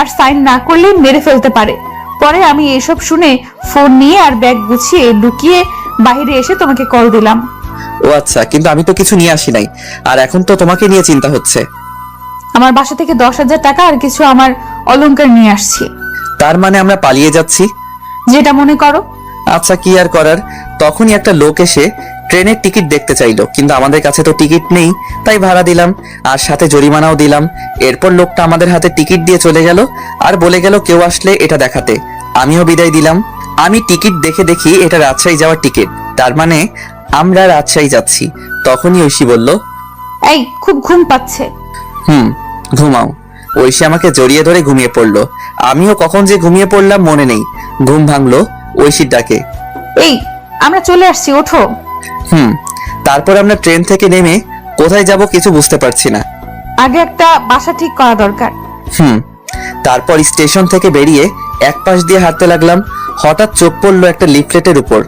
আর সাইন না করলে মেরে ফেলতে পারে। পরে আমি এসব শুনে ফোন নিয়ে আর ব্যাগ গুছিয়ে লুকিয়ে বাইরে এসে তোমাকে কল দিলাম।
ও আচ্ছা, কিন্তু আমি তো কিছু নিয়ে আসি নাই, আর এখন তো তোমাকে নিয়ে চিন্তা হচ্ছে।
আমার বাসা থেকে 10,000 টাকা আর কিছু আমার অলংকার নিয়ে আসছি।
তার মানে আমরা পালিয়ে যাচ্ছি?
যেটা মনে করো।
আচ্ছা, কি আর করার। তখনই একটা লোক এসে ট্রেনের টিকিট দেখতে চাইলো, কিন্তু আমাদের কাছে তো টিকিট নেই, তাই ভাড়া দিলাম আর সাথে জরিমানাও দিলাম। এরপর লোকটা আমাদের হাতে টিকিট দিয়ে চলে গেল আর বলে গেল কেউ আসলে এটা দেখাতে। আমিও বিদায় দিলাম। আমি টিকিট দেখে দেখি এটা রাজশাহী যাওয়ার টিকিট, তার মানে আমরা রাজশাহী যাচ্ছি। তখনই ঐশী বলল,
এই খুব ঘুম পাচ্ছে।
ঘুমাও। ঐশী আমাকে জড়িয়ে ধরে ঘুমিয়ে পড়লো। আমিও কখন যে ঘুমিয়ে পড়লাম মনে নেই। ঘুম ভাঙলো ঐশীর ডাকে,
এই আমরা চলে আসছি, ওঠো।
তারপর আমরা ট্রেন থেকে নেমে কোথায় যাব কিছু বুঝতে পারছি না।
আগে একটা বাসা ঠিক করা দরকার।
তারপর স্টেশন থেকে বেরিয়ে এক পাশ দিয়ে হাঁটতে লাগলাম। হঠাৎ চোখ পড়লো একটা লিফলেটের উপর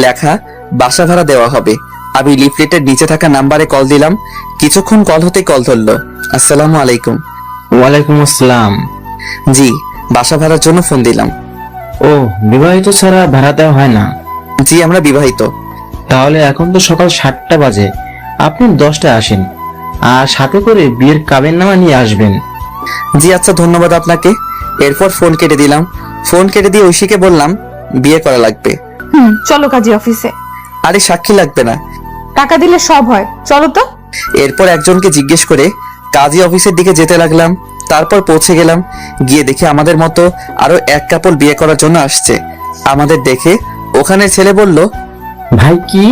লেখা বাসা ভাড়া দেওয়া হবে। আমি লিফলেটের নিচে থাকা নাম্বারে কল দিলাম। কিছুক্ষণ কল হতে কল ধরলো। আসসালামু আলাইকুম।
ওয়ালাইকুম আসসালাম।
জি, বাসা ভাড়ার জন্য ফোন দিলাম।
ও, বিবাহিত ছাড়া ভাড়া দেওয়া হয় না?
জি, আমরা বিবাহিত।
তাহলে এখন তো সকাল 7টা বাজে, আপনি 10টায় আসেন আর সাথে করে বিয়ের কাবিননামা নিয়ে আসবেন।
জি আচ্ছা, ধন্যবাদ আপনাকে। এরপর ফোন কেটে দিলাম। ফোন কেটে দিয়ে ঐশীকে বললাম, বিয়ে করা লাগবে।
চলো কাজী অফিসে।
আরে সাক্ষী লাগবে না,
টাকা দিলে সব হয়, চলো তো।
এরপর একজনকে জিজ্ঞেস করে কাজী অফিসের দিকে যেতে লাগলাম। তারপর পৌঁছে গেলাম। গিয়ে দেখি আমাদের মতো আরো এক কাপল বিয়ে করার জন্য আসছে। আমাদের দেখে ওখানে ছেলে বলল,
ভাই কি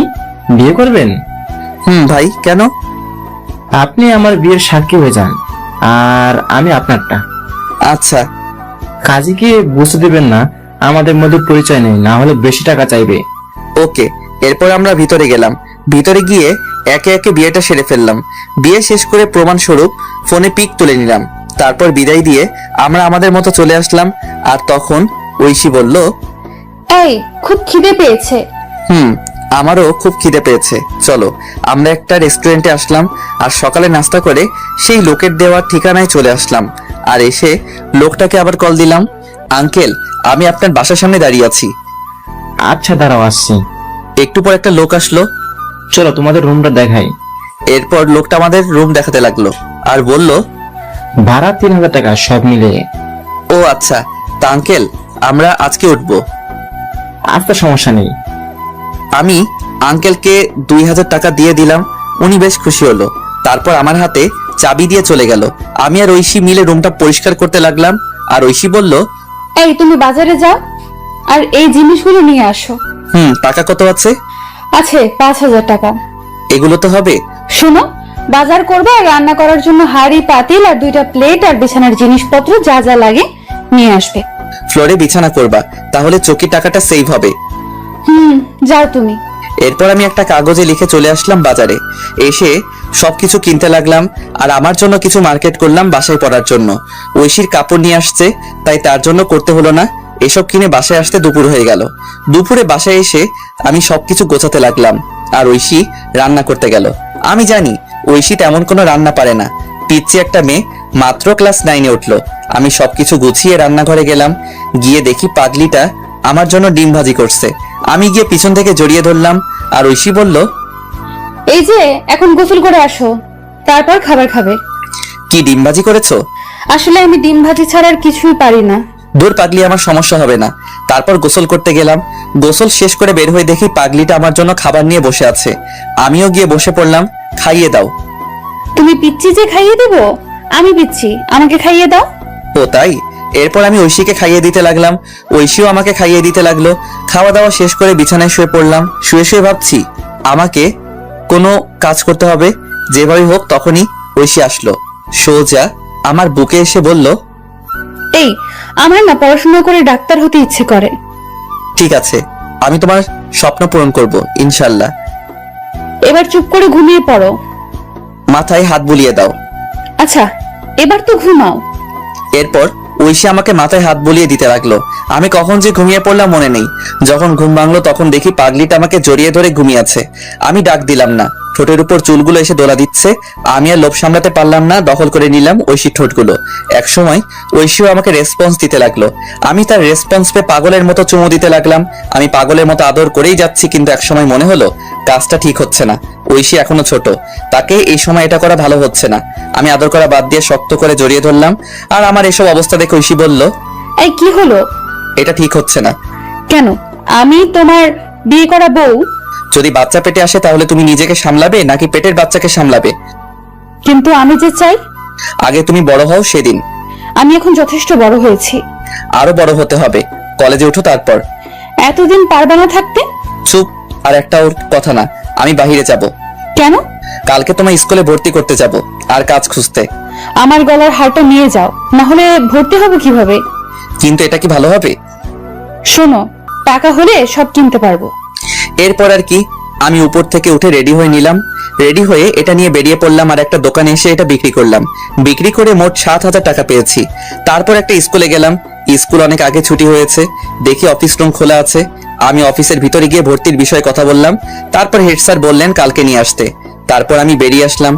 বিয়ে করবেন?
ভাই কেন?
আপনি আমার বিয়ের সাক্ষী হয়ে যান আর আমি আপনারটা।
আচ্ছা।
কাজীকে বুঝতে দেবেন না আমাদের মধ্যে পরিচয় নেই, না হলে বেশি টাকা চাইবে।
ওকে। এরপর আমরা ভিতরে গেলাম। ভিতরে গিয়ে একে একে বিয়েটা সেরে ফেললাম। বিয়ে শেষ করে প্রমাণ স্বরূপ ফোনে পিক তুলে নিলাম। তারপর বিদায় দিয়ে আমরা আমাদের মতো চলে আসলাম। আর তখন ঐশী বলল,
এই খুব খিদে পেয়েছে।
আমারও খুব খিদে পেয়েছে, চলো। আমরা একটা রেস্টুরেন্টে আসলাম আর সকালে নাস্তা করে সেই লোকের দেওয়ার ঠিকানায় চলে আসলাম। আর এসে লোকটাকে আবার কল দিলাম, আঙ্কেল আমি আপনার বাসার সামনে দাঁড়িয়ে আছি।
আচ্ছা দাঁড়াও, আসছি।
একটু পর একটা লোক আসলো।
চলো তোমাদের রুমটা দেখাই।
এরপর লোকটা আমাদের রুম দেখাতে লাগলো আর বলল,
ভাড়া 3000 টাকা সব মিলিয়ে।
ও আচ্ছা, তা আঙ্কেল আমরা আজকে উঠবো।
আচ্ছা সমস্যা নেই।
আমি আঙ্কেলকে 2000 টাকা দিয়ে দিলাম। উনি বেশ খুশি হলো। তারপর আমার হাতে চাবি দিয়ে চলে গেল। আমি আর ঐশী মিলে রুমটা পরিষ্কার করতে লাগলাম। আর ঐশী বলল,
এই তুমি বাজারে যাও আর এই জিনিসগুলো নিয়ে আসো।
টাকা কত আছে?
আছে 5000 টাকা।
এগুলো তো হবে।
শোনো, বাজার করবে আর রান্না করার জন্য হাঁড়ি পাতিল আর 2টা প্লেট আর বিছানার জিনিসপত্র যা যা লাগে নিয়ে আসবে।
ফ্লোরে বিছানা করবা, তাহলে চকির টাকাটা সেভ হবে।
যাও তুমি।
এরপর আমি একটা কাগজে লিখে চলে আসলাম বাজারে। এসে সবকিছু কিনতে লাগলাম আর আমার জন্য কিছু মার্কেট করলাম বাসায় পড়ার জন্য। ঐশীর কাপড় নিয়ে আসছে, তাই তার জন্য করতে হলো না। এসব কিনে বাসায় আসতে দুপুর হয়ে গেল। দুপুরে বাসায় এসে আমি সবকিছু গোছাতে লাগলাম আর ঐশী রান্না করতে গেল। আমি জানি ঐশী তেমন কোনো রান্না পারে না। পিচ্চি একটা মেয়ে, মাত্র ক্লাস 9-এ উঠলো। আমি সবকিছু গুছিয়ে রান্নাঘরে গেলাম। গিয়ে দেখি পাগলিটা আমার জন্য ডিম ভাজি করছে। আমি গিয়ে পিছন থেকে জড়িয়ে ধরলাম আর ঐশী বলল,
এই যে এখন গোসল করে আসো, তারপর খাবার খাবে।
কি ডিম ভাজি করেছো?
আসলে আমি ডিম ভাজি ছাড়া আর কিছুই পারি না।
দূর পাগলি, আমার সমস্যা হবে না। তারপর গোসল করতে গেলাম। গোসল শেষ করে বের হয়ে দেখি পাগলিটা আমার জন্য খাবার নিয়ে বসে আছে। আমিও গিয়ে বসে পড়লাম। খাইয়ে দাও।
তুমি পিচ্ছি যে খাইয়ে দেবো? আমি পিচ্ছি, আমাকে খাইয়ে দাও।
ও তাই? এরপর আমি ঐশীকে খাইয়ে দিতে লাগলাম। ঐশীও আমাকে খাইয়ে দিতে লাগলো। খাওয়া দাওয়া শেষ করে বিছানায় শুয়ে পড়লাম। শুয়ে শুয়ে ভাবছি আমাকে কোনো কাজ করতে হবে। যেভাবে হোক তখনই ঐশী আসলো। সোজা আমার বুকে এসে বলল,
এই আমার না পড়াশোনা করে ডাক্তার হতে ইচ্ছে করে।
ঠিক আছে, আমি তোমার স্বপ্ন পূরণ করব ইনশাল্লাহ।
এবার চুপ করে ঘুমিয়ে পড়ো।
মাথায় হাত বুলিয়ে দাও।
আচ্ছা, এবার তো ঘুমাও।
এরপর ঐশী আমাকে মাথায় হাত বুলিয়ে দিতে লাগলো। আমি কখন যে ঘুমিয়ে পড়লাম মনে নেই। যখন ঘুম ভাঙলো তখন দেখি পাগলিটা আমাকে জড়িয়ে ধরে ঘুমিয়ে আছে। আমি ডাক দিলাম না। ঠোঁটের উপর চুলগুলো এসে দোলা দিচ্ছে। আমি আর লোভ সামলাতে পারলাম না, দখল করে নিলাম ঐশীর ঠোঁটগুলো। একসময় ঐশীও আমাকে রেসপন্স দিতে লাগলো। আমি তার রেসপন্স পেয়ে পাগলের মতো চুমু দিতে লাগলাম। আমি পাগলের মতো আদর করেই যাচ্ছি, কিন্তু একসময় মনে হলো কাজটা ঠিক হচ্ছে না। ঐশী এখনো ছোট, তাকে এই সময় এটা করা ভালো হচ্ছে না। আমি আদর করা বাদ দিয়ে শক্ত করে জড়িয়ে ধরলাম। আর আমার এসব অবস্থা দেখে ঐশী বলল,
এই কি হলো?
এটা ঠিক হচ্ছে না।
কেন? আমি তোমার বিয়ে করা বউ।
যদি বাচ্চা পেটে আসে তাহলে তুমি নিজেকে সামলাবে নাকি পেটের বাচ্চাকে সামলাবে?
কিন্তু আমি যে চাই।
আগে তুমি বড় হও সেদিন।
আমি এখন যথেষ্ট বড় হয়েছি।
আরো বড় হতে হবে। কলেজে উঠো তারপর।
এতদিন পারবে না থাকতে?
চুপ। আর একটা ওর কথা না, আমি বাহিরে যাব।
কেন?
কালকে তোমার স্কুলে ভর্তি করতে যাব আর কাজ খুঁজতে।
আমার গলার হারটা নিয়ে যাও, না হলে ভর্তি হবে কিভাবে?
কিন্তু এটা কি ভালো হবে?
শোনো, টাকা হলে সব কিনতে পারবো।
এরপর আর কি, আমি উপর থেকে উঠে রেডি হয়ে নিলাম। রেডি হয়ে এটা নিয়ে বেরিয়ে পড়লাম আর একটা দোকানে এসে এটা বিক্রি করলাম। বিক্রি করে মোট 7000 টাকা পেয়েছি। তারপর একটা স্কুলে গেলাম। স্কুল অনেক আগে ছুটি হয়েছে। দেখি অফিস রুম খোলা আছে। আমি অফিসের ভিতরে গিয়ে ভর্তির বিষয়ে কথা বললাম। তারপর হেড স্যার বললেন কালকে নিয়ে আসতে। তারপর আমি বেরিয়ে আসলাম।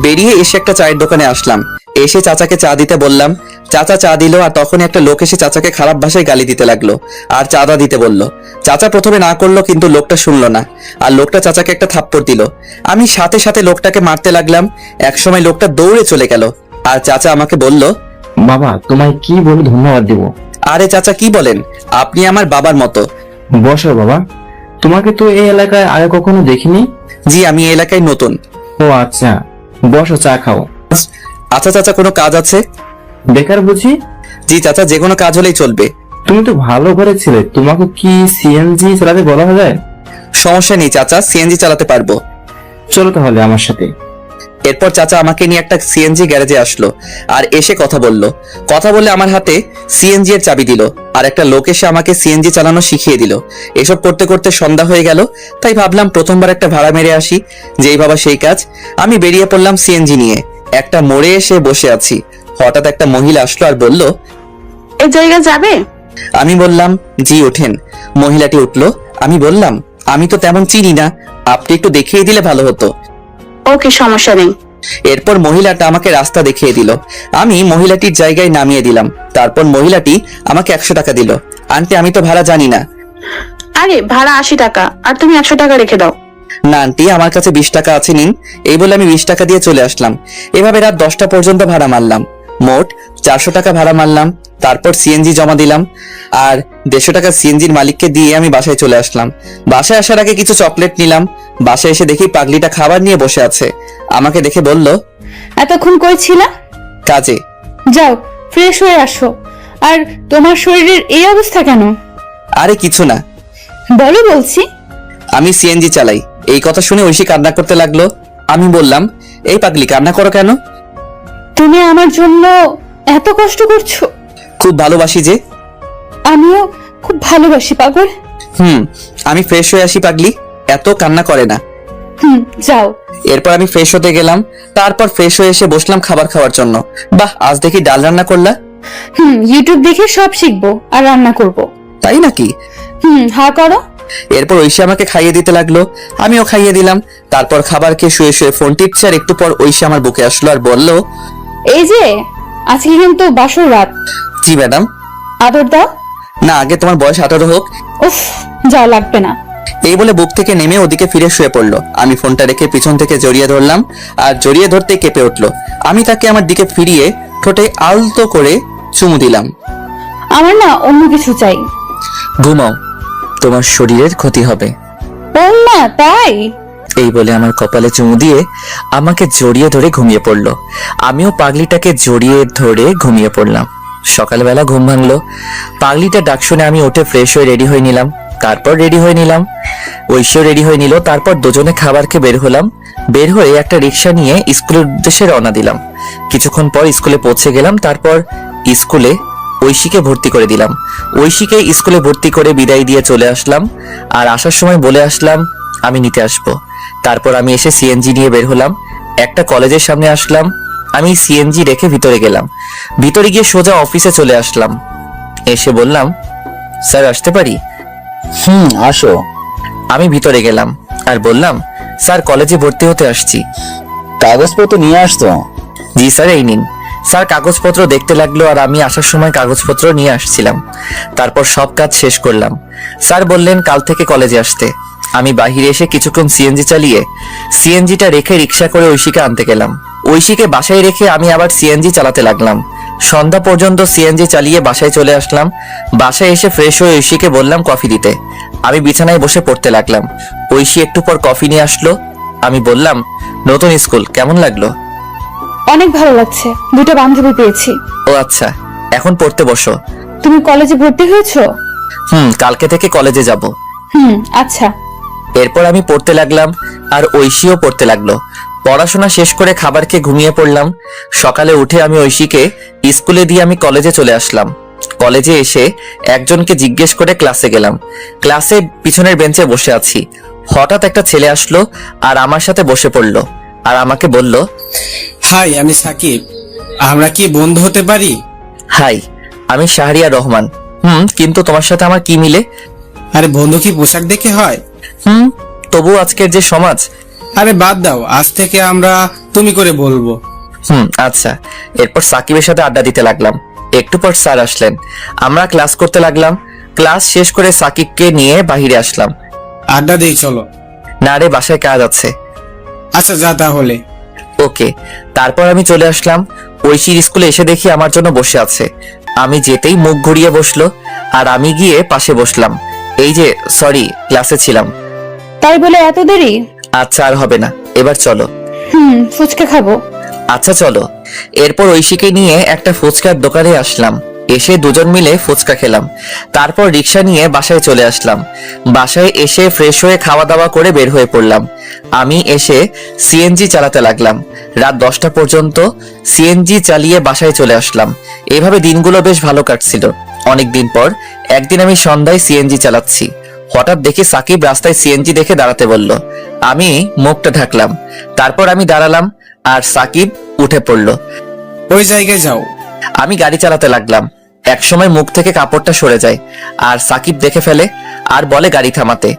বেরিয়ে এসে একটা চায়ের দোকানে আসলাম। এসে চাচাকে চা দিতে বললাম। চাচা চা দিল আর তখন একটা লোক এসে চাচাকে খারাপ ভাষায় গালি দিতে লাগলো আর চাঁদা দিতে বলল। চাচা প্রথমে না করলো, কিন্তু লোকটা শুনলো না আর লোকটা চাচাকে একটা থাপ্পড় দিল। আমি সাথে সাথে লোকটাকে মারতে লাগলাম। একসময় লোকটা দৌড়ে চলে গেল আর চাচা আমাকে বলল,
বাবা তোমায় কি বলে ধন্যবাদ দিব?
আরে চাচা কি বলেন, আপনি আমার বাবার মতো।
বসো বাবা, তোমাকে তো এই এলাকায় আগে কখনো দেখিনি।
জি, আমি এই এলাকায় নতুন।
ও আচ্ছা, বসো চা খাও।
আচ্ছা চাচা, কোনো কাজ আছে?
বেকার বুঝি?
জি চাচা, যে কোনো কাজ হলেই চলবে।
তুমি তো ভালো ঘরে ছিলে, তোমাকে কি সিএনজি চালাতে বলা যায়?
সমস্যা নেই চাচা, সিএনজি চালাতে পারবো।
চলো তাহলে আমার সাথে।
এরপর চাচা আমাকে নিয়ে একটা সিএনজি গ্যারেজে আসলো আর এসে কথা বললে আমার হাতে সিএনজি এর চাবি দিল আর একটা লোক এসে আমাকে সিএনজি চালানো শিখিয়ে দিল। এসব করতে করতে সন্ধ্যা হয়ে গেল, তাই ভাবলাম প্রথমবার একটা ভাড়া মেরে আসি। যেই ভাবা সেই কাজ। আমি বেরিয়ে পড়লাম সিএনজি নিয়ে। একটা মোড়ে এসে বসে আছি। হঠাৎ একটা মহিলা আসলো আর বলল,
এই জায়গা যাবে?
আমি বললাম জি ওঠেন। মহিলাটি উঠলো। আমি বললাম আমি তো তেমন চিনি না, আপনি একটু দেখিয়ে দিলে ভালো হতো।
ওকে, সমস্যা নেই।
এরপর মহিলাটা আমাকে রাস্তা দেখিয়ে দিল। আমি মহিলাটির জায়গায় নামিয়ে দিলাম। তারপর মহিলাটি আমাকে 100 টাকা দিল আন্টি আমি তো ভাড়া জানি না।
আরে ভাড়া 80 টাকা, আর তুমি 100 টাকা রেখে দাও।
না আন্টি, আমার কাছে 20 টাকা আছে, নিন। এই বলে আমি 20 টাকা দিয়ে চলে আসলাম। এভাবে রাত 10টা পর্যন্ত ভাড়া মারলাম। মোট 400 টাকা ভাড়া মারলাম। তারপর সিএনজি জমা দিলাম, আর 150 টাকা সিএনজির মালিককে দিয়ে আমি বাসায় চলে আসলাম। বাসায় আসার আগে কিছু চকলেট নিলাম। বাসায় এসে দেখি পাগলিটা খাবার নিয়ে বসে আছে। আমাকে দেখে বলল,
এতক্ষণ কই ছিলা?
কাজে।
যাও ফ্রেশ হয়ে আসো। আর তোমার শরীরের এই অবস্থা কেন?
আরে কিছু না,
বলো বলছি।
আমি সিএনজি চালাই। এই কথা শুনে ঐশী কান্না করতে লাগলো। আমি বললাম, এই পাগলি কান্না করো কেন?
তুমি আমার জন্য এত কষ্ট করছো?
খুব ভালোবাসি যে।
আমিও খুব ভালোবাসি পাগল।
আমি ফ্রেশ হয়ে আসি পাগলি, এত কান্না করে না।
যাও।
এরপর আমি ফ্রেশ হতে গেলাম। তারপর ফ্রেশ হয়ে এসে বসলাম খাবার খাওয়ার জন্য। বাহ, আজ দেখি ডাল রান্না করলা।
ইউটিউব দেখে সব শিখবো আর রান্না করব।
তাই নাকি?
হ্যাঁ করো।
এরপর ঐশী আমাকে খাইয়ে দিতে লাগলো, আমিও খাইয়ে দিলাম। তারপর খাবার খেয়ে শুয়ে শুয়ে ফোন টিপছে, আর একটু পর ঐশী আমার বুকে আসলো আর বলল,
এই যে আজকে কিন্তু বাসর রাত,
জি ম্যাডাম।
আদর দাও।
না, আগে তোমার বয়স 18 হোক।
উফ, যাও লাগবে না।
এই বলে বুক থেকে নেমে ওদিকে ফিরে শুয়ে পড়লো। আমি ফোনটা রেখে পিছন থেকে জড়িয়ে ধরলাম, আর জড়িয়ে ধরতে কেঁপে উঠলো। আমি তাকে আমার দিকে ফিরিয়ে ঠোঁটে আলতো করে চুমু দিলাম।
আমার না অন্য কিছু চাই।
ঘুমাও, তোমার শরীরের ক্ষতি হবে।
ও না, তাই?
এই বলে আমার কপালে চুমু দিয়ে আমাকে জড়িয়ে ধরে ঘুমিয়ে পড়লো। আমিও পাগলিটাকে জড়িয়ে ধরে ঘুমিয়ে পড়লাম। সকালবেলা ঘুম ভাঙলো। পাগলিটা ডাক শুনে আমি উঠে ফ্রেশ হয়ে রেডি হয়ে নিলাম। তারপর রেডি হয়ে নিলাম, ঐশীও রেডি হয়ে নিল। তারপর দুজনে খাবার খেয়ে বের হলাম। বের হয়ে একটা রিক্সা নিয়ে স্কুলের উদ্দেশ্যে রওনা দিলাম। কিছুক্ষণ পর স্কুলে পৌঁছে গেলাম। তারপর স্কুলে ঐশীকে ভর্তি করে দিলাম। ঐশীকে স্কুলে ভর্তি করে বিদায় দিয়ে চলে আসলাম। আর আসার সময় বলে আসলাম আমি নিতে আসবো। তারপর আমি এসে সিএনজি নিয়ে বের হলাম। একটা কলেজের সামনে আসলাম। আমি সিএনজি রেখে ভিতরে গেলাম। ভিতরে গিয়ে সোজা অফিসে চলে আসলাম। এসে বললাম, স্যার আসতে পারি?
আসো।
আমি ভিতরে গেলাম আর বললাম, স্যার কলেজে ভর্তি হতে আসছি।
কাগজপত্র নিয়ে আসতো?
জি স্যার, এই নিন। স্যার কাগজপত্র দেখতে লাগলো, আর আমি আসার সময় কাগজপত্র নিয়ে আসছিলাম। তারপর সব কাজ শেষ করলাম। স্যার বললেন কাল থেকে কলেজে আসতে। আমি বাহিরে এসে কিছুক্ষণ সিএনজি চালিয়ে সিএনজিটা রেখে রিক্সা করে ঐশীকে আনতে গেলাম। ঐশীকে বাসায় রেখে আমি আবার সিএনজি চালাতে লাগলাম। সন্ধ্যা পর্যন্ত সিএনজি চালিয়ে বাসায় চলে আসলাম। বাসায় এসে ফ্রেশ হয়ে ঐশীকে বললাম কফি দিতে। আমি বিছানায় বসে পড়তে লাগলাম। ঐশী একটু পর কফি নিয়ে আসলো। আমি বললাম, নতুন স্কুল কেমন লাগলো?
অনেক ভালো লাগছে, দুটো বান্ধবী পেয়েছি।
ও আচ্ছা, এখন পড়তে বসো।
তুমি কলেজে ভর্তি হয়েছো?
কালকে থেকে কলেজে যাব।
আচ্ছা।
এরপর আমি পড়তে লাগলাম, আর ঐশীও পড়তে লাগলো। পড়াশোনা শেষ করে খাবার খেয়ে ঘুমিয়ে পড়লাম। সকালে উঠে আমি ঐশীকে স্কুলে দিয়ে আমি কলেজে চলে আসলাম। কলেজে এসে একজনকে জিজ্ঞেস করে ক্লাসে গেলাম। ক্লাসে পিছনের বেঞ্চে বসে আছি। হঠাৎ একটা ছেলে আসলো আর আমার সাথে বসে পড়লো, আর আমাকে বলল,
হাই, আমি সাকিব। আমরা কি বন্ধু হতে পারি?
হাই, আমি শাহরিয়ার রহমান। কিন্তু তোমার সাথে আমার কি মিলে?
আরে বন্ধু কি পোশাক দেখে হয়?
তবু আজকের যে সমাজ।
আরে বাদ দাও, আজ থেকে আমরা তুমি করে বলবো।
আচ্ছা। এরপর সাকিবের সাথে আড্ডা দিতে লাগলাম। একটু পর স্যার আসলেন। আমরা ক্লাস করতে লাগলাম। ক্লাস শেষ করে সাকিবকে নিয়ে বাহিরে আসলাম।
আড্ডা দেই চলো।
না রে, বাসায় কাজ আছে।
আচ্ছা যা তাহলে।
ওকে। তারপর আমি চলে আসলাম। ঐশীর স্কুলে এসে দেখি আমার জন্য বসে আছে। আমি যেতেই মুখ ঘুরিয়ে বসলো, আর আমি গিয়ে পাশে বসলাম। এই যে সরি, ক্লাসে ছিলাম।
তাই বলে এত দেরি?
আচ্ছা, আর হবে না, এবার চলো।
ফুচকা খাবো।
আচ্ছা চলো। এরপর ঐশীকে নিয়ে একটা ফুচকার দোকানে আসলাম। এসে দুজন মিলে ফুচকা খেলাম। তারপর রিক্সা নিয়ে বাসায় চলে আসলাম। বাসায় এসে ফ্রেশ হয়ে খাওয়া দাওয়া করে বের হয়ে পড়লাম। আমি এসে সিএনজি চালাতে লাগলাম। রাত 10টা পর্যন্ত সিএনজি চালিয়ে বাসায় চলে আসলাম। এভাবে দিনগুলো বেশ ভালো কাটছিল। অনেকদিন পর একদিন আমি সন্ধ্যায় সিএনজি চালাচ্ছি। হঠাৎ দেখি সাকিব রাস্তায় সিএনজি দেখে দাঁড়াতে বলল। আমি মুখটা ঢাকলাম। তারপর আমি দাঁড়ালাম, আর সাকিব উঠে পড়লো।
ওই জায়গায় যাও।
আমি গাড়ি চালাতে লাগলাম। একসময় মুখ থেকে কাপড়টা সরে যায়, আর সাকিব দেখে ফেলে আর বলে গাড়ি থামাতে।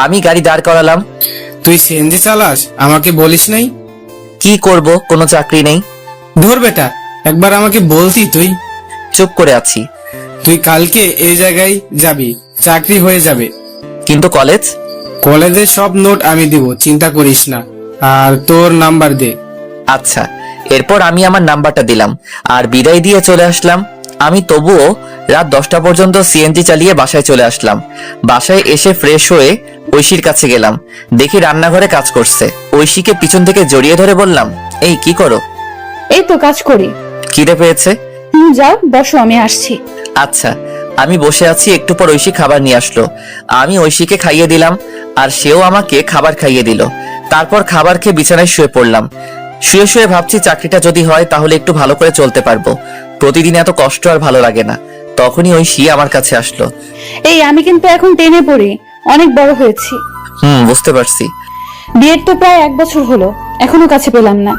আমি গাড়ি দাঁড় করালাম।
তুই সিএনজি চালাস, আমাকে বলিস নাই?
কি করব, কোনো চাকরি নেই।
ধর বেটা, একবার আমাকে বলতি তুই।
চুপ করে আছি।
তুই কালকে এই জায়গায় যাবি, চাকরি হয়ে যাবে।
কিন্তু কলেজ?
কলেজের সব নোট আমি দিব, চিন্তা করিস না। আর তোর নাম্বার দে।
আচ্ছা। এরপর আমি আমার নাম্বারটা দিলাম আর বিদায় দিয়ে চলে আসলাম। আমি তবুও রাত 10টা পর্যন্ত সিএনজি চালিয়ে বাসায় চলে আসলাম। বাসায় এসে ফ্রেশ হয়ে ঐশীর কাছে গেলাম। দেখি রান্নাঘরে কাজ করছে। ঐশীকে পিছন থেকে জড়িয়ে ধরে বললাম, এই কি করো?
এই তো কাজ করি।
খিদে পেয়েছে?
যাও বসো, আমি আসছি।
আচ্ছা। আমি বসে আছি, একটু পর ঐশী খাবার নিয়ে আসলো। আমি ঐশীকে খাইয়ে দিলাম আর সেও আমাকে খাবার খাইয়ে দিল। তারপর খাবার খেয়ে বিছানায় শুয়ে পড়লাম। শুয়ে শুয়ে ভাবছি চাকরিটা যদি হয় তাহলে একটু ভালো করে চলতে পারবো। প্রতিদিন এত কষ্ট আর ভালো লাগে না। তখনই ঐশী আমার কাছে আসলো।
এই আমি কিন্তু এখন 10-এ পড়ি, অনেক বড় হয়েছি।
বুঝতে পারছি।
বিয়ের তো প্রায় 1 বছর হলো, এখনো কাছে পেলাম না।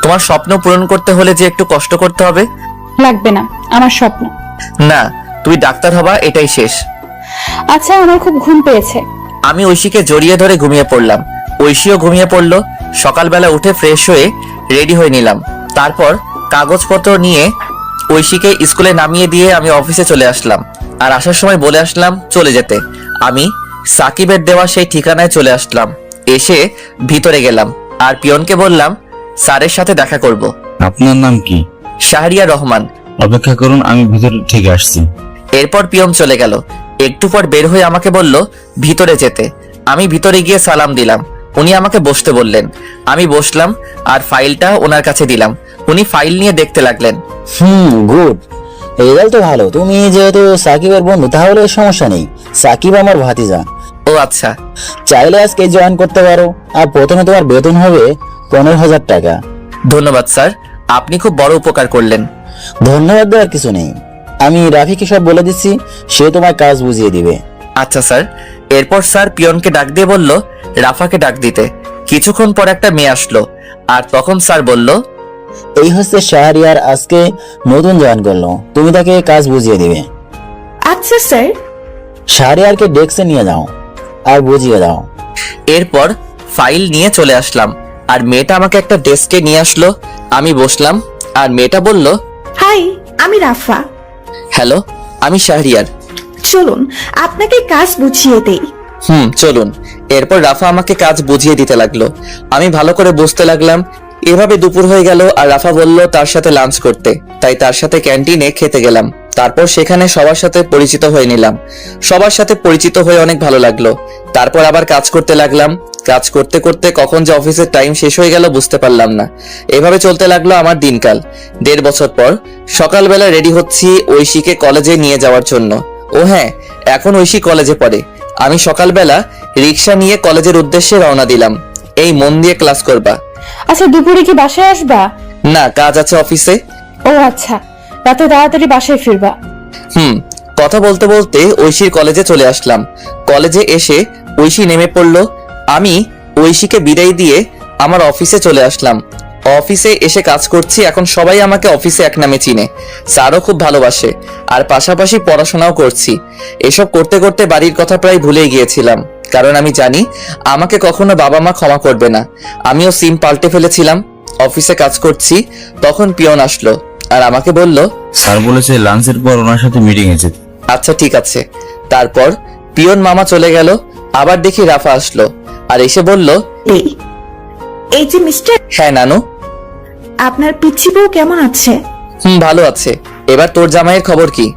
তোমার স্বপ্ন পূরণ করতে হলে যে একটু কষ্ট করতে হবে।
লাগবে না, আমার স্বপ্ন।
না, তুমি ডাক্তার হবা, এটাই শেষ।
আচ্ছা, আমার খুব ঘুম পেয়েছে।
আমি ঐশীকে জড়িয়ে ধরে ঘুমিয়ে পড়লাম। ঐশীও ঘুমিয়ে পড়লো। সকালবেলা উঠে ফ্রেশ হয়ে রেডি হয়ে নিলাম। তারপর কাগজপত্র নিয়ে ঐশীকে স্কুলে নামিয়ে দিয়ে আমি অফিসে চলে আসলাম। আর আসার সময় বলে আসলাম চলে যেতে। আমি সাকিবের দেওয়া সেই ঠিকানায় চলে আসলাম। এসে ভিতরে গেলাম আর পিয়নকে বললাম স্যারের সাথে দেখা করব।
আপনার নাম কি?
শাহরিয়া রহমান।
অপেক্ষা করুন, আমি ভিতরে থেকে আসছি।
এরপর পিয়ন চলে গেল। একটু পর বের হয়ে আমাকে বলল ভিতরে যেতে। আমি ভিতরে গিয়ে সালাম দিলাম। উনি আমাকে বসতে বললেন। আমি বসলাম আর ফাইলটা ওনার কাছে দিলাম। উনি ফাইল নিয়ে দেখতে লাগলেন।
গুড, রেজাল্ট তো ভালো। তুমি যেহেতু সাকিবের বন্ধু তাহলে সমস্যা নেই। সাকিব আমার ভাতিজা।
ও আচ্ছা।
চাইলে আজকে জয়েন করতে পারো। আর প্রথমে তোমার বেতন হবে 15,000 টাকা।
ধন্যবাদ স্যার, আপনি খুব বড় উপকার করলেন।
ধন্যবাদ দেওয়ার কিছু নেই। আমি রাফিকে সব বলে দিচ্ছি, সে তোমার কাজ বুঝিয়ে দিবে।
আচ্ছা স্যার। এরপর স্যার পিয়নকে ডাক দিয়ে বলল রাফাকে ডাক দিতে। কিছুক্ষণ পর একটা মেয়ে আসলো আর তখন স্যার বলল,
এই হচ্ছে শাহরিয়ার, আজকে নতুন জয়েন করলো, তুমি তাকে কাজ বুঝিয়ে দিবে।
আচ্ছা স্যার।
শাহরিয়ারকে ডেস্কে নিয়ে যাও আর বুঝিয়ে দাও।
এরপর ফাইল নিয়ে চলে আসলাম আর মেয়েটা আমাকে একটা ডেস্কে নিয়ে আসলো। আমি বসলাম আর মেয়েটা বলল,
হাই, আমি রাফা।
হ্যালো, আমি শাহরিয়ার।
চলুন আপনাকে কাজ বুঝিয়ে দেই।
চলুন। এরপর রাফা আমাকে কাজ বুঝিয়ে দিতে লাগলো। আমি ভালো করে বুঝতে লাগলাম। এভাবে দুপুর হয়ে গেল আর রাফা বলল তার সাথে লাঞ্চ করতে, তাই তার সাথে ক্যান্টিনে খেতে গেলাম। তারপর সেখানে সবার সাথে পরিচিত হয়ে নিলাম। সবার সাথে পরিচিত হয়ে অনেক ভালো লাগলো। তারপর আবার কাজ করতে লাগলাম। কাজ করতে করতে কখন যে অফিসের টাইম শেষ হয়ে গেল বুঝতে পারলাম না। এভাবে চলতে লাগলো আমার দিনকাল। 1.5 বছর পর সকালবেলা রেডি হচ্ছি ঐশীকে কলেজে নিয়ে যাওয়ার জন্য। ও হ্যাঁ, এখন ঐশী কলেজে পড়ে। আমি সকালবেলা রিক্সা নিয়ে কলেজের উদ্দেশ্যে রওনা দিলাম। এই মন দিয়ে ক্লাস করবা।
আচ্ছা, দুপুরে কি বাসায় আসবা?
না, কাজ আছে অফিসে।
ও আচ্ছা, রাতে তাড়াতাড়ি বাসায় ফিরবা।
কথা বলতে বলতে ঐশীর কলেজে চলে আসলাম। কলেজে এসে ঐশী নেমে পড়লো। আমি ঐশীকে বিদায় দিয়ে আমার অফিসে চলে আসলাম। অফিসে এসে কাজ করছি। এখন সবাই আমাকে অফিসে এক নামে চিনে। স্যারও খুব ভালোবাসে আর পাশাপাশি পড়াশোনাও করছি। এসব করতে করতে বাড়ির কথা প্রায় ভুলে গিয়েছিলাম, কারণ আমি জানি আমাকে কখনো বাবা মা ক্ষমা করবে না। আমিও সিম পাল্টে ফেলেছিলাম। অফিসে কাজ করছি, তখন পিয়ন আসলো আর আমাকে বলল,
স্যার বলেছে লাঞ্চের পর ওনার সাথে মিটিং আছে।
আচ্ছা ঠিক আছে। তারপর পিয়ন মামা চলে গেল। আবার দেখি রাফা আসলো আর এসে বলল,
এই যে মিস্টার,
হ্যাঁ নানু।
আপনার পিচ্ছি বউ কেমন আছে?
ভালো আছে। এবার তোর জামাইয়ের খবর কি?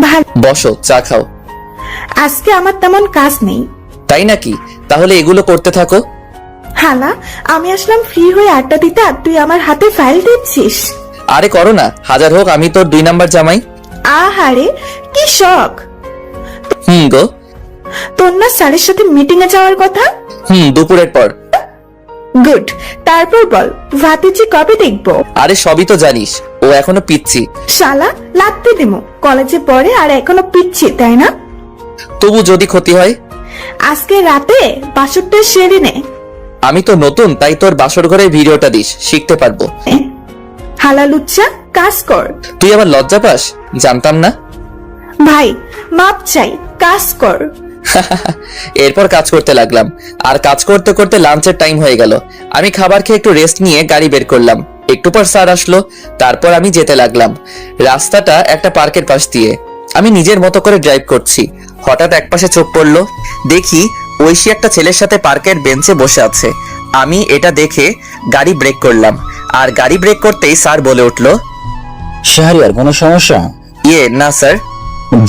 ভালো।
বসো, চা খাও।
আজকে আমার তেমন কাজ নেই।
তাই নাকি? তাহলে এগুলো করতে থাকো।
হালা, আমি আসলাম ফ্রি হয়ে আড্ডা দিতে আর তুই আমার হাতে ফাইল দিচ্ছিস।
আরে করো না, হাজার হোক আমি তোর 2 নাম্বার জামাই।
আহারে কি শখ।
গো।
তোর না স্যারের সাথে মিটিং এ যাওয়ার কথা?
দুপুরের পর।
গুড। তারপর বল, ভাতিজি কবে দেখবো?
আরে সবই তো জানিস, ও এখনো পিচ্ছি।
শালা, লাগতে দিমু। কলেজে পড়ে আর এখনো পিচ্ছি, তাই না?
তবু যদি ক্ষতি হয়?
আজকে রাতে বাসরটা সেরে নে।
আমি তো নতুন, তাই তোর বাসর ঘরে ভিডিওটা দিস, শিখতে পারবো।
হালা লুচ্চা, কাজ কর।
তুই আবার লজ্জা পাস? জানতাম না।
ভাই মাপ চাই, কাজ কর।
এরপর কাজ করতে লাগলাম, আর কাজ করতে করতে লাঞ্চের টাইম হয়ে গেল। আমি খাবার খেয়ে একটু রেস্ট নিয়ে গাড়ি বের করলাম। একটু পর স্যার আসলো, তারপর আমি যেতে লাগলাম। রাস্তাটা একটা পার্কের পাশ দিয়ে। আমি নিজের মতো করে ড্রাইভ করছি। হঠাৎ একপাশে চোখ পড়লো, দেখি ঐশী একটা ছেলের সাথে পার্কের বেঞ্চে বসে আছে। আমি এটা দেখে গাড়ি ব্রেক করলাম, আর গাড়ি ব্রেক করতেই স্যার বলে উঠলো,
শাহরিয়ার কোনো সমস্যা?
না স্যার।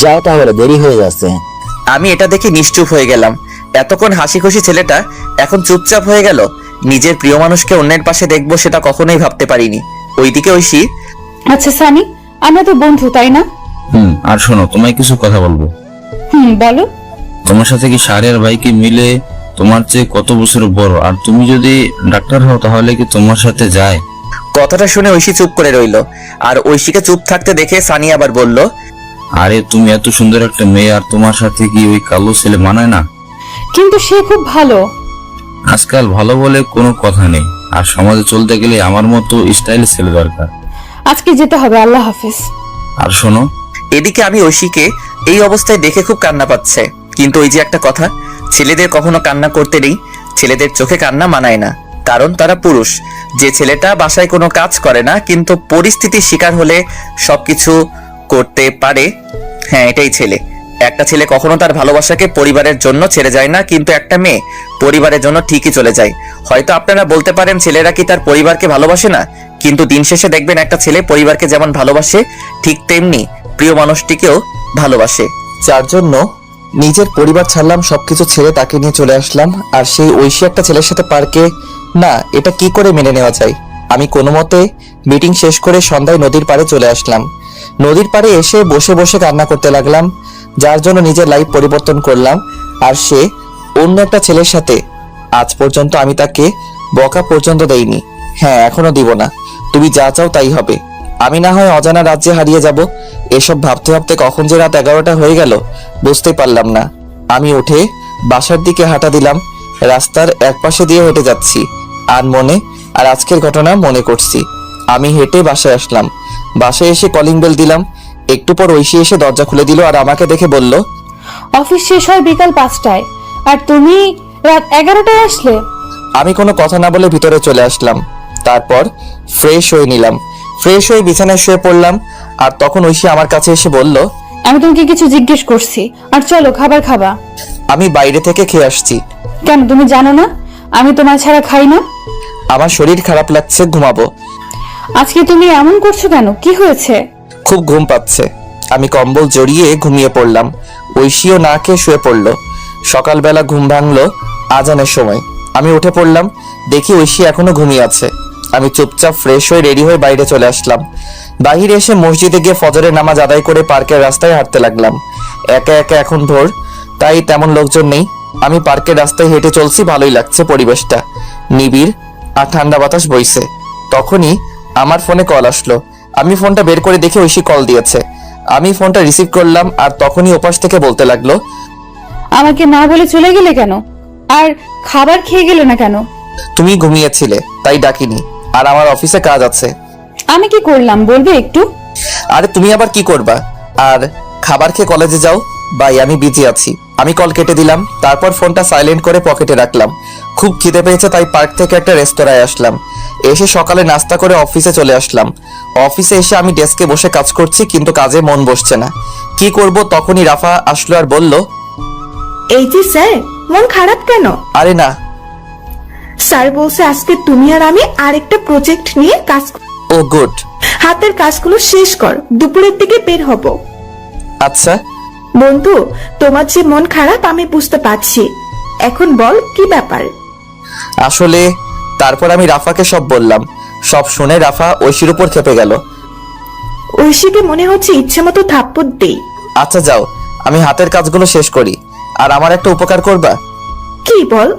যাও তাহলে, দেরি হয়ে যাচ্ছে।
আমি এটা দেখে নিশ্চুপ হয়ে গেলাম। এতক্ষণ হাসি খুশি ছেলেটা এখন চুপচাপ হয়ে গেল। নিজের প্রিয় মানুষকে অন্যের পাশে দেখবো সেটা কখনোই ভাবতে পারিনি। ওইদিকে ঐশী,
আচ্ছা সানি, আমরা তো বন্ধু তাই না?
আর শোনো, তোমায় কিছু কথা বলবো।
বলো।
তোমার সাথে কি শাহরিয়ার ভাইকে মিলে তোমার চেয়ে কত বছর বড়, আর তুমি যদি ডাক্তার হও তাহলে কি তোমার সাথে যায়?
কথাটা শুনে ঐশী চুপ করে রইল। আর ঐশীকে চুপ থাকতে দেখে সানি আবার বলল,
আরে তুমি এত সুন্দর একটা মেয়ে, আর তোমার সাথে কি ওই কালো ছেলে মানায় না?
কিন্তু সে খুব ভালো।
আজকাল ভালো বলে কোনো কথা নেই, আর সমাজে চলতে গেলে আমার মতো স্টাইল ছেলে দরকার।
আজকে যেতে হবে, আল্লাহ হাফেজ।
আর শোনো,
এদিকে আমি ঐশীকে এই অবস্থায় দেখে খুব কান্না পাচ্ছে। কিন্তু ওই যে একটা কথা, ছেলেদের কখনো কান্না করতে নেই। ছেলেদের চোখে কান্না মানায় না, কারণ তারা পুরুষ। যে ছেলেটা বাসায় কোনো কাজ করে না কিন্তু পরিস্থিতির শিকার হলে সবকিছু করতে পারে, হ্যাঁ এটাই ছেলে। একটা ছেলে কখনো তার ভালোবাসাকে পরিবারের জন্য ছেড়ে যায় না, কিন্তু একটা মেয়ে পরিবারের জন্য ঠিকই চলে যায়। হয়তো আপনারা বলতে পারেন ছেলেরা কি তার পরিবারকে ভালোবাসে না, কিন্তু দিন শেষে দেখবেন একটা ছেলে পরিবারকে যেমন ভালোবাসে ঠিক তেমনি প্রিয় মানুষটিকেও ভালোবাসে। যার জন্য নিজের পরিবার ছাড়লাম, সবকিছু ছেড়ে তাকে নিয়ে চলে আসলাম। আর সেই ঐশী একটা ছেলের সাথে পার্কে, না এটা কি করে মেনে নেওয়া যায়। আমি কোনো মতে মিটিং শেষ করে সন্ধ্যায় নদীর পাড়ে চলে আসলাম। নদীর পাড়ে এসে বসে বসে কান্না করতে লাগলাম, যার জন্য নিজের লাইফ পরিবর্তন করলাম। আর সে অন্য একটা ছেলের সাথে। আজ পর্যন্ত আমি তাকে বকা পর্যন্ত দেইনি, হ্যাঁ এখনো দিব না। তুমি যা চাও তাই হবে। আমি না হয় অজানা রাজ্যে হারিয়ে যাব। এসব ভাবতে ভাবতে কখন যে রাত 11টা হয়ে গেল বুঝতে পারলাম না। আমি উঠে বাসার দিকে হাঁটা দিলাম। রাস্তার একপাশে দিয়ে হেঁটে যাচ্ছি আর আজকের ঘটনা মনে করছি। আমি হেঁটে বাসায় আসলাম। বাসায় এসে কলিং বেল দিলাম। একটু পর ঐশী এসে দরজা খুলে দিল আর আমাকে দেখে বলল,
অফিস শেষ হয় বিকাল 5টায়, আর তুমি রাত 11টায় আসলে।
আমি কোনো কথা না বলে ভিতরে চলে আসলাম। তারপর ফ্রেশ হয়ে নিলাম। ফ্রেশ হয়ে বিছানায় শুয়ে পড়লাম। আর তখন ঐশী আমার কাছে এসে বলল,
আমি তোমাকে কিছু জিজ্ঞেস করছি, আর চলো খাবার খাবা।
আমি বাইরে থেকে খেয়ে আসছি।
কেন, তুমি জানো না আমি তোমার ছাড়া খাই না?
আমার শরীর খারাপ লাগছে, ঘুমাবো।
আজকে তুমি এমন করছো কেন, কি হয়েছে?
খুব ঘুম পাচ্ছে। আমি কম্বল জড়িয়ে ঘুমিয়ে পড়লাম। ঐশীও না খেয়ে শুয়ে পড়লো। সকালবেলা ঘুম ভাঙলো আজানের সময়। আমি উঠে পড়লাম, দেখি ঐশী এখনো ঘুমিয়ে আছে। আমি চুপচাপ ফ্রেশ হয়ে রেডি হয়ে বাইরে চলে আসলাম। বাহিরে এসে মসজিদে গিয়ে ফজরের নামাজ আদায় করে পার্কের রাস্তায় হাঁটতে লাগলাম। একা একা, এখন ভোর, তাই তেমন লোকজন নেই। আমি পার্কের রাস্তায় হেঁটে চলছি, ভালোই লাগছে পরিবেশটা, নিবিড় আর ঠান্ডা বাতাস বইছে। তখনই আমার ফোনে কল আসলো। আমি ফোনটা বের করে দেখে ঐশী কল দিয়েছে। আমি ফোনটা রিসিভ করলাম আর তখনই ওপাশ থেকে বলতে লাগলো,
আমাকে না বলে চলে গেলে কেন, আর খাবার খেয়ে গেলে না কেন?
তুমি ঘুমিয়েছিলে তাই ডাকিনি, আর আমার অফিসে কাজ আছে।
আমি কি করলাম বলবে একটু?
আরে তুমি আবার কি করবা, আর খাবার খেয়ে কলেজে যাও। বাই, আমি বিজি আছি। আমি কল কেটে দিলাম। তারপর ফোনটা সাইলেন্ট করে পকেটে রাখলাম। খুব খিদে পেয়েছে তাই পার্ক থেকে একটা রেস্তোরাঁয় আসলাম। এসে সকালে নাস্তা করে অফিসে চলে আসলাম। অফিসে এসে আমি ডেস্কে বসে কাজ করছি, কিন্তু কাজে মন বসছে না। কি করব, তখনই রাফা আসলো আর বলল,
এই যে স্যার, মন খারাপ কেন?
আরে না।
স্যার বলছে আজকে তুমি আর আমি আরেকটা প্রজেক্ট নিয়ে কাজ
ও গুড।
হাতের কাজগুলো শেষ কর, দুপুরের দিকে বের হব।
আচ্ছা
বন্ধু, তোমার যে মন খারাপ আমি বুঝতে পারছি। এখন বল কি ব্যাপার?
আসলে তারপর আমি রাফাকে সব বললাম। সব শুনে রাফা ঐশীর উপর খেপে গেল।
ঐশীকে মনে হচ্ছে ইচ্ছে মতো থাপ্পড় দেই।
আচ্ছা যাও, আমি হাতের কাজগুলো শেষ করি। আর আমার একটা উপকার করবা?
কি বল?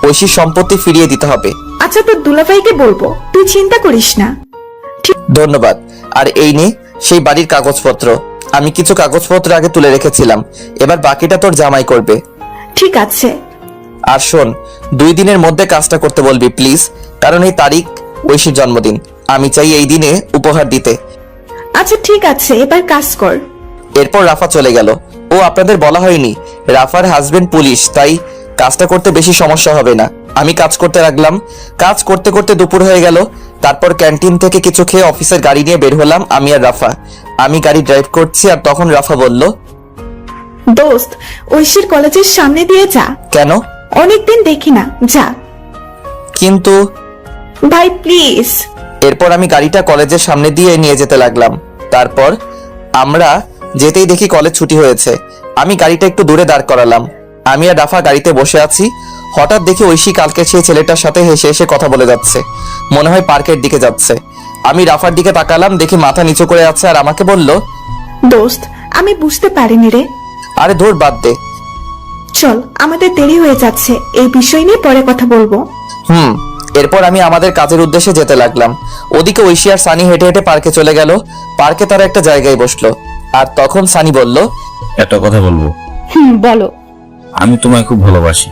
ঐশীর সম্পত্তি ফিরিয়ে দিতে হবে।
আচ্ছা, তোর দুলাভাইকে বলবো, তুই চিন্তা করিস না।
ধন্যবাদ। আর এই নে সেই বাড়ির কাগজপত্র। আমি কিছু কাগজপত্র আগে তুলে রেখেছিলাম, এবার বাকিটা তোর জামাই করবে।
ঠিক আছে।
আর শোন, 2 দিনের মধ্যে কাজটা করতে বলবি প্লিজ, কারণ এই তারিখ ঐশীর জন্মদিন। আমি চাই এই দিনে উপহার দিতে।
আচ্ছা ঠিক আছে, এবার কাজ কর।
এরপর রাফা চলে গেল। ও আপনাদের বলা হয়নি রাফার হাজবেন্ড পুলিশ, তাই কাজটা করতে বেশি সমস্যা হবে না। আমি কাজ করতে লাগলাম। কাজ করতে করতে দুপুর হয়ে গেল। তারপর ক্যান্টিন থেকে কিছু খেয়ে অফিসের গাড়ি নিয়ে বের হলাম আমি আর রাফা। আমি গাড়ি ড্রাইভ করছি আর তখন রাফা বলল,
দোস্ত, ঐশীর কলেজের সামনে দিয়ে যা,
কেন?
অনেকদিন দেখি না, যা
কিন্তু
ভাই প্লিজ।
এরপর আমি গাড়িটা কলেজের সামনে দিয়ে নিয়ে যেতে লাগলাম। তারপর আমরা যেতেই দেখি কলেজ ছুটি হয়েছে। আমি গাড়িটা একটু দূরে দাঁড় করালাম। আমি আর রাফা গাড়িতে বসে আছি। হঠাৎ দেখি ঐশী কালকে সেই ছেলেটার সাথে হেসে হেসে কথা বলে যাচ্ছে, মনে হয় পার্কের দিকে যাচ্ছে। আমি রাফার দিকে তাকালাম, দেখি মাথা নিচু করে আছে আর আমাকে বলল,
দোস্ত, আমি বুঝতে পারিনি রে।
আরে ধুর, বাদ দে।
চল, আমাদের দেরি হয়ে যাচ্ছে, এই বিষয় নিয়ে পরে কথা বলবো।
এরপর আমি আমাদের কাজের উদ্দেশ্যে যেতে লাগলাম। ওদিকে ঐশী আর সানি হেঁটে হেঁটে পার্কে চলে গেল। পার্কে তারা একটা জায়গায় বসলো আর তখন সানি বলল,
একটা কথা বলবো।
বলো।
আমি তোমায় খুব ভালোবাসি।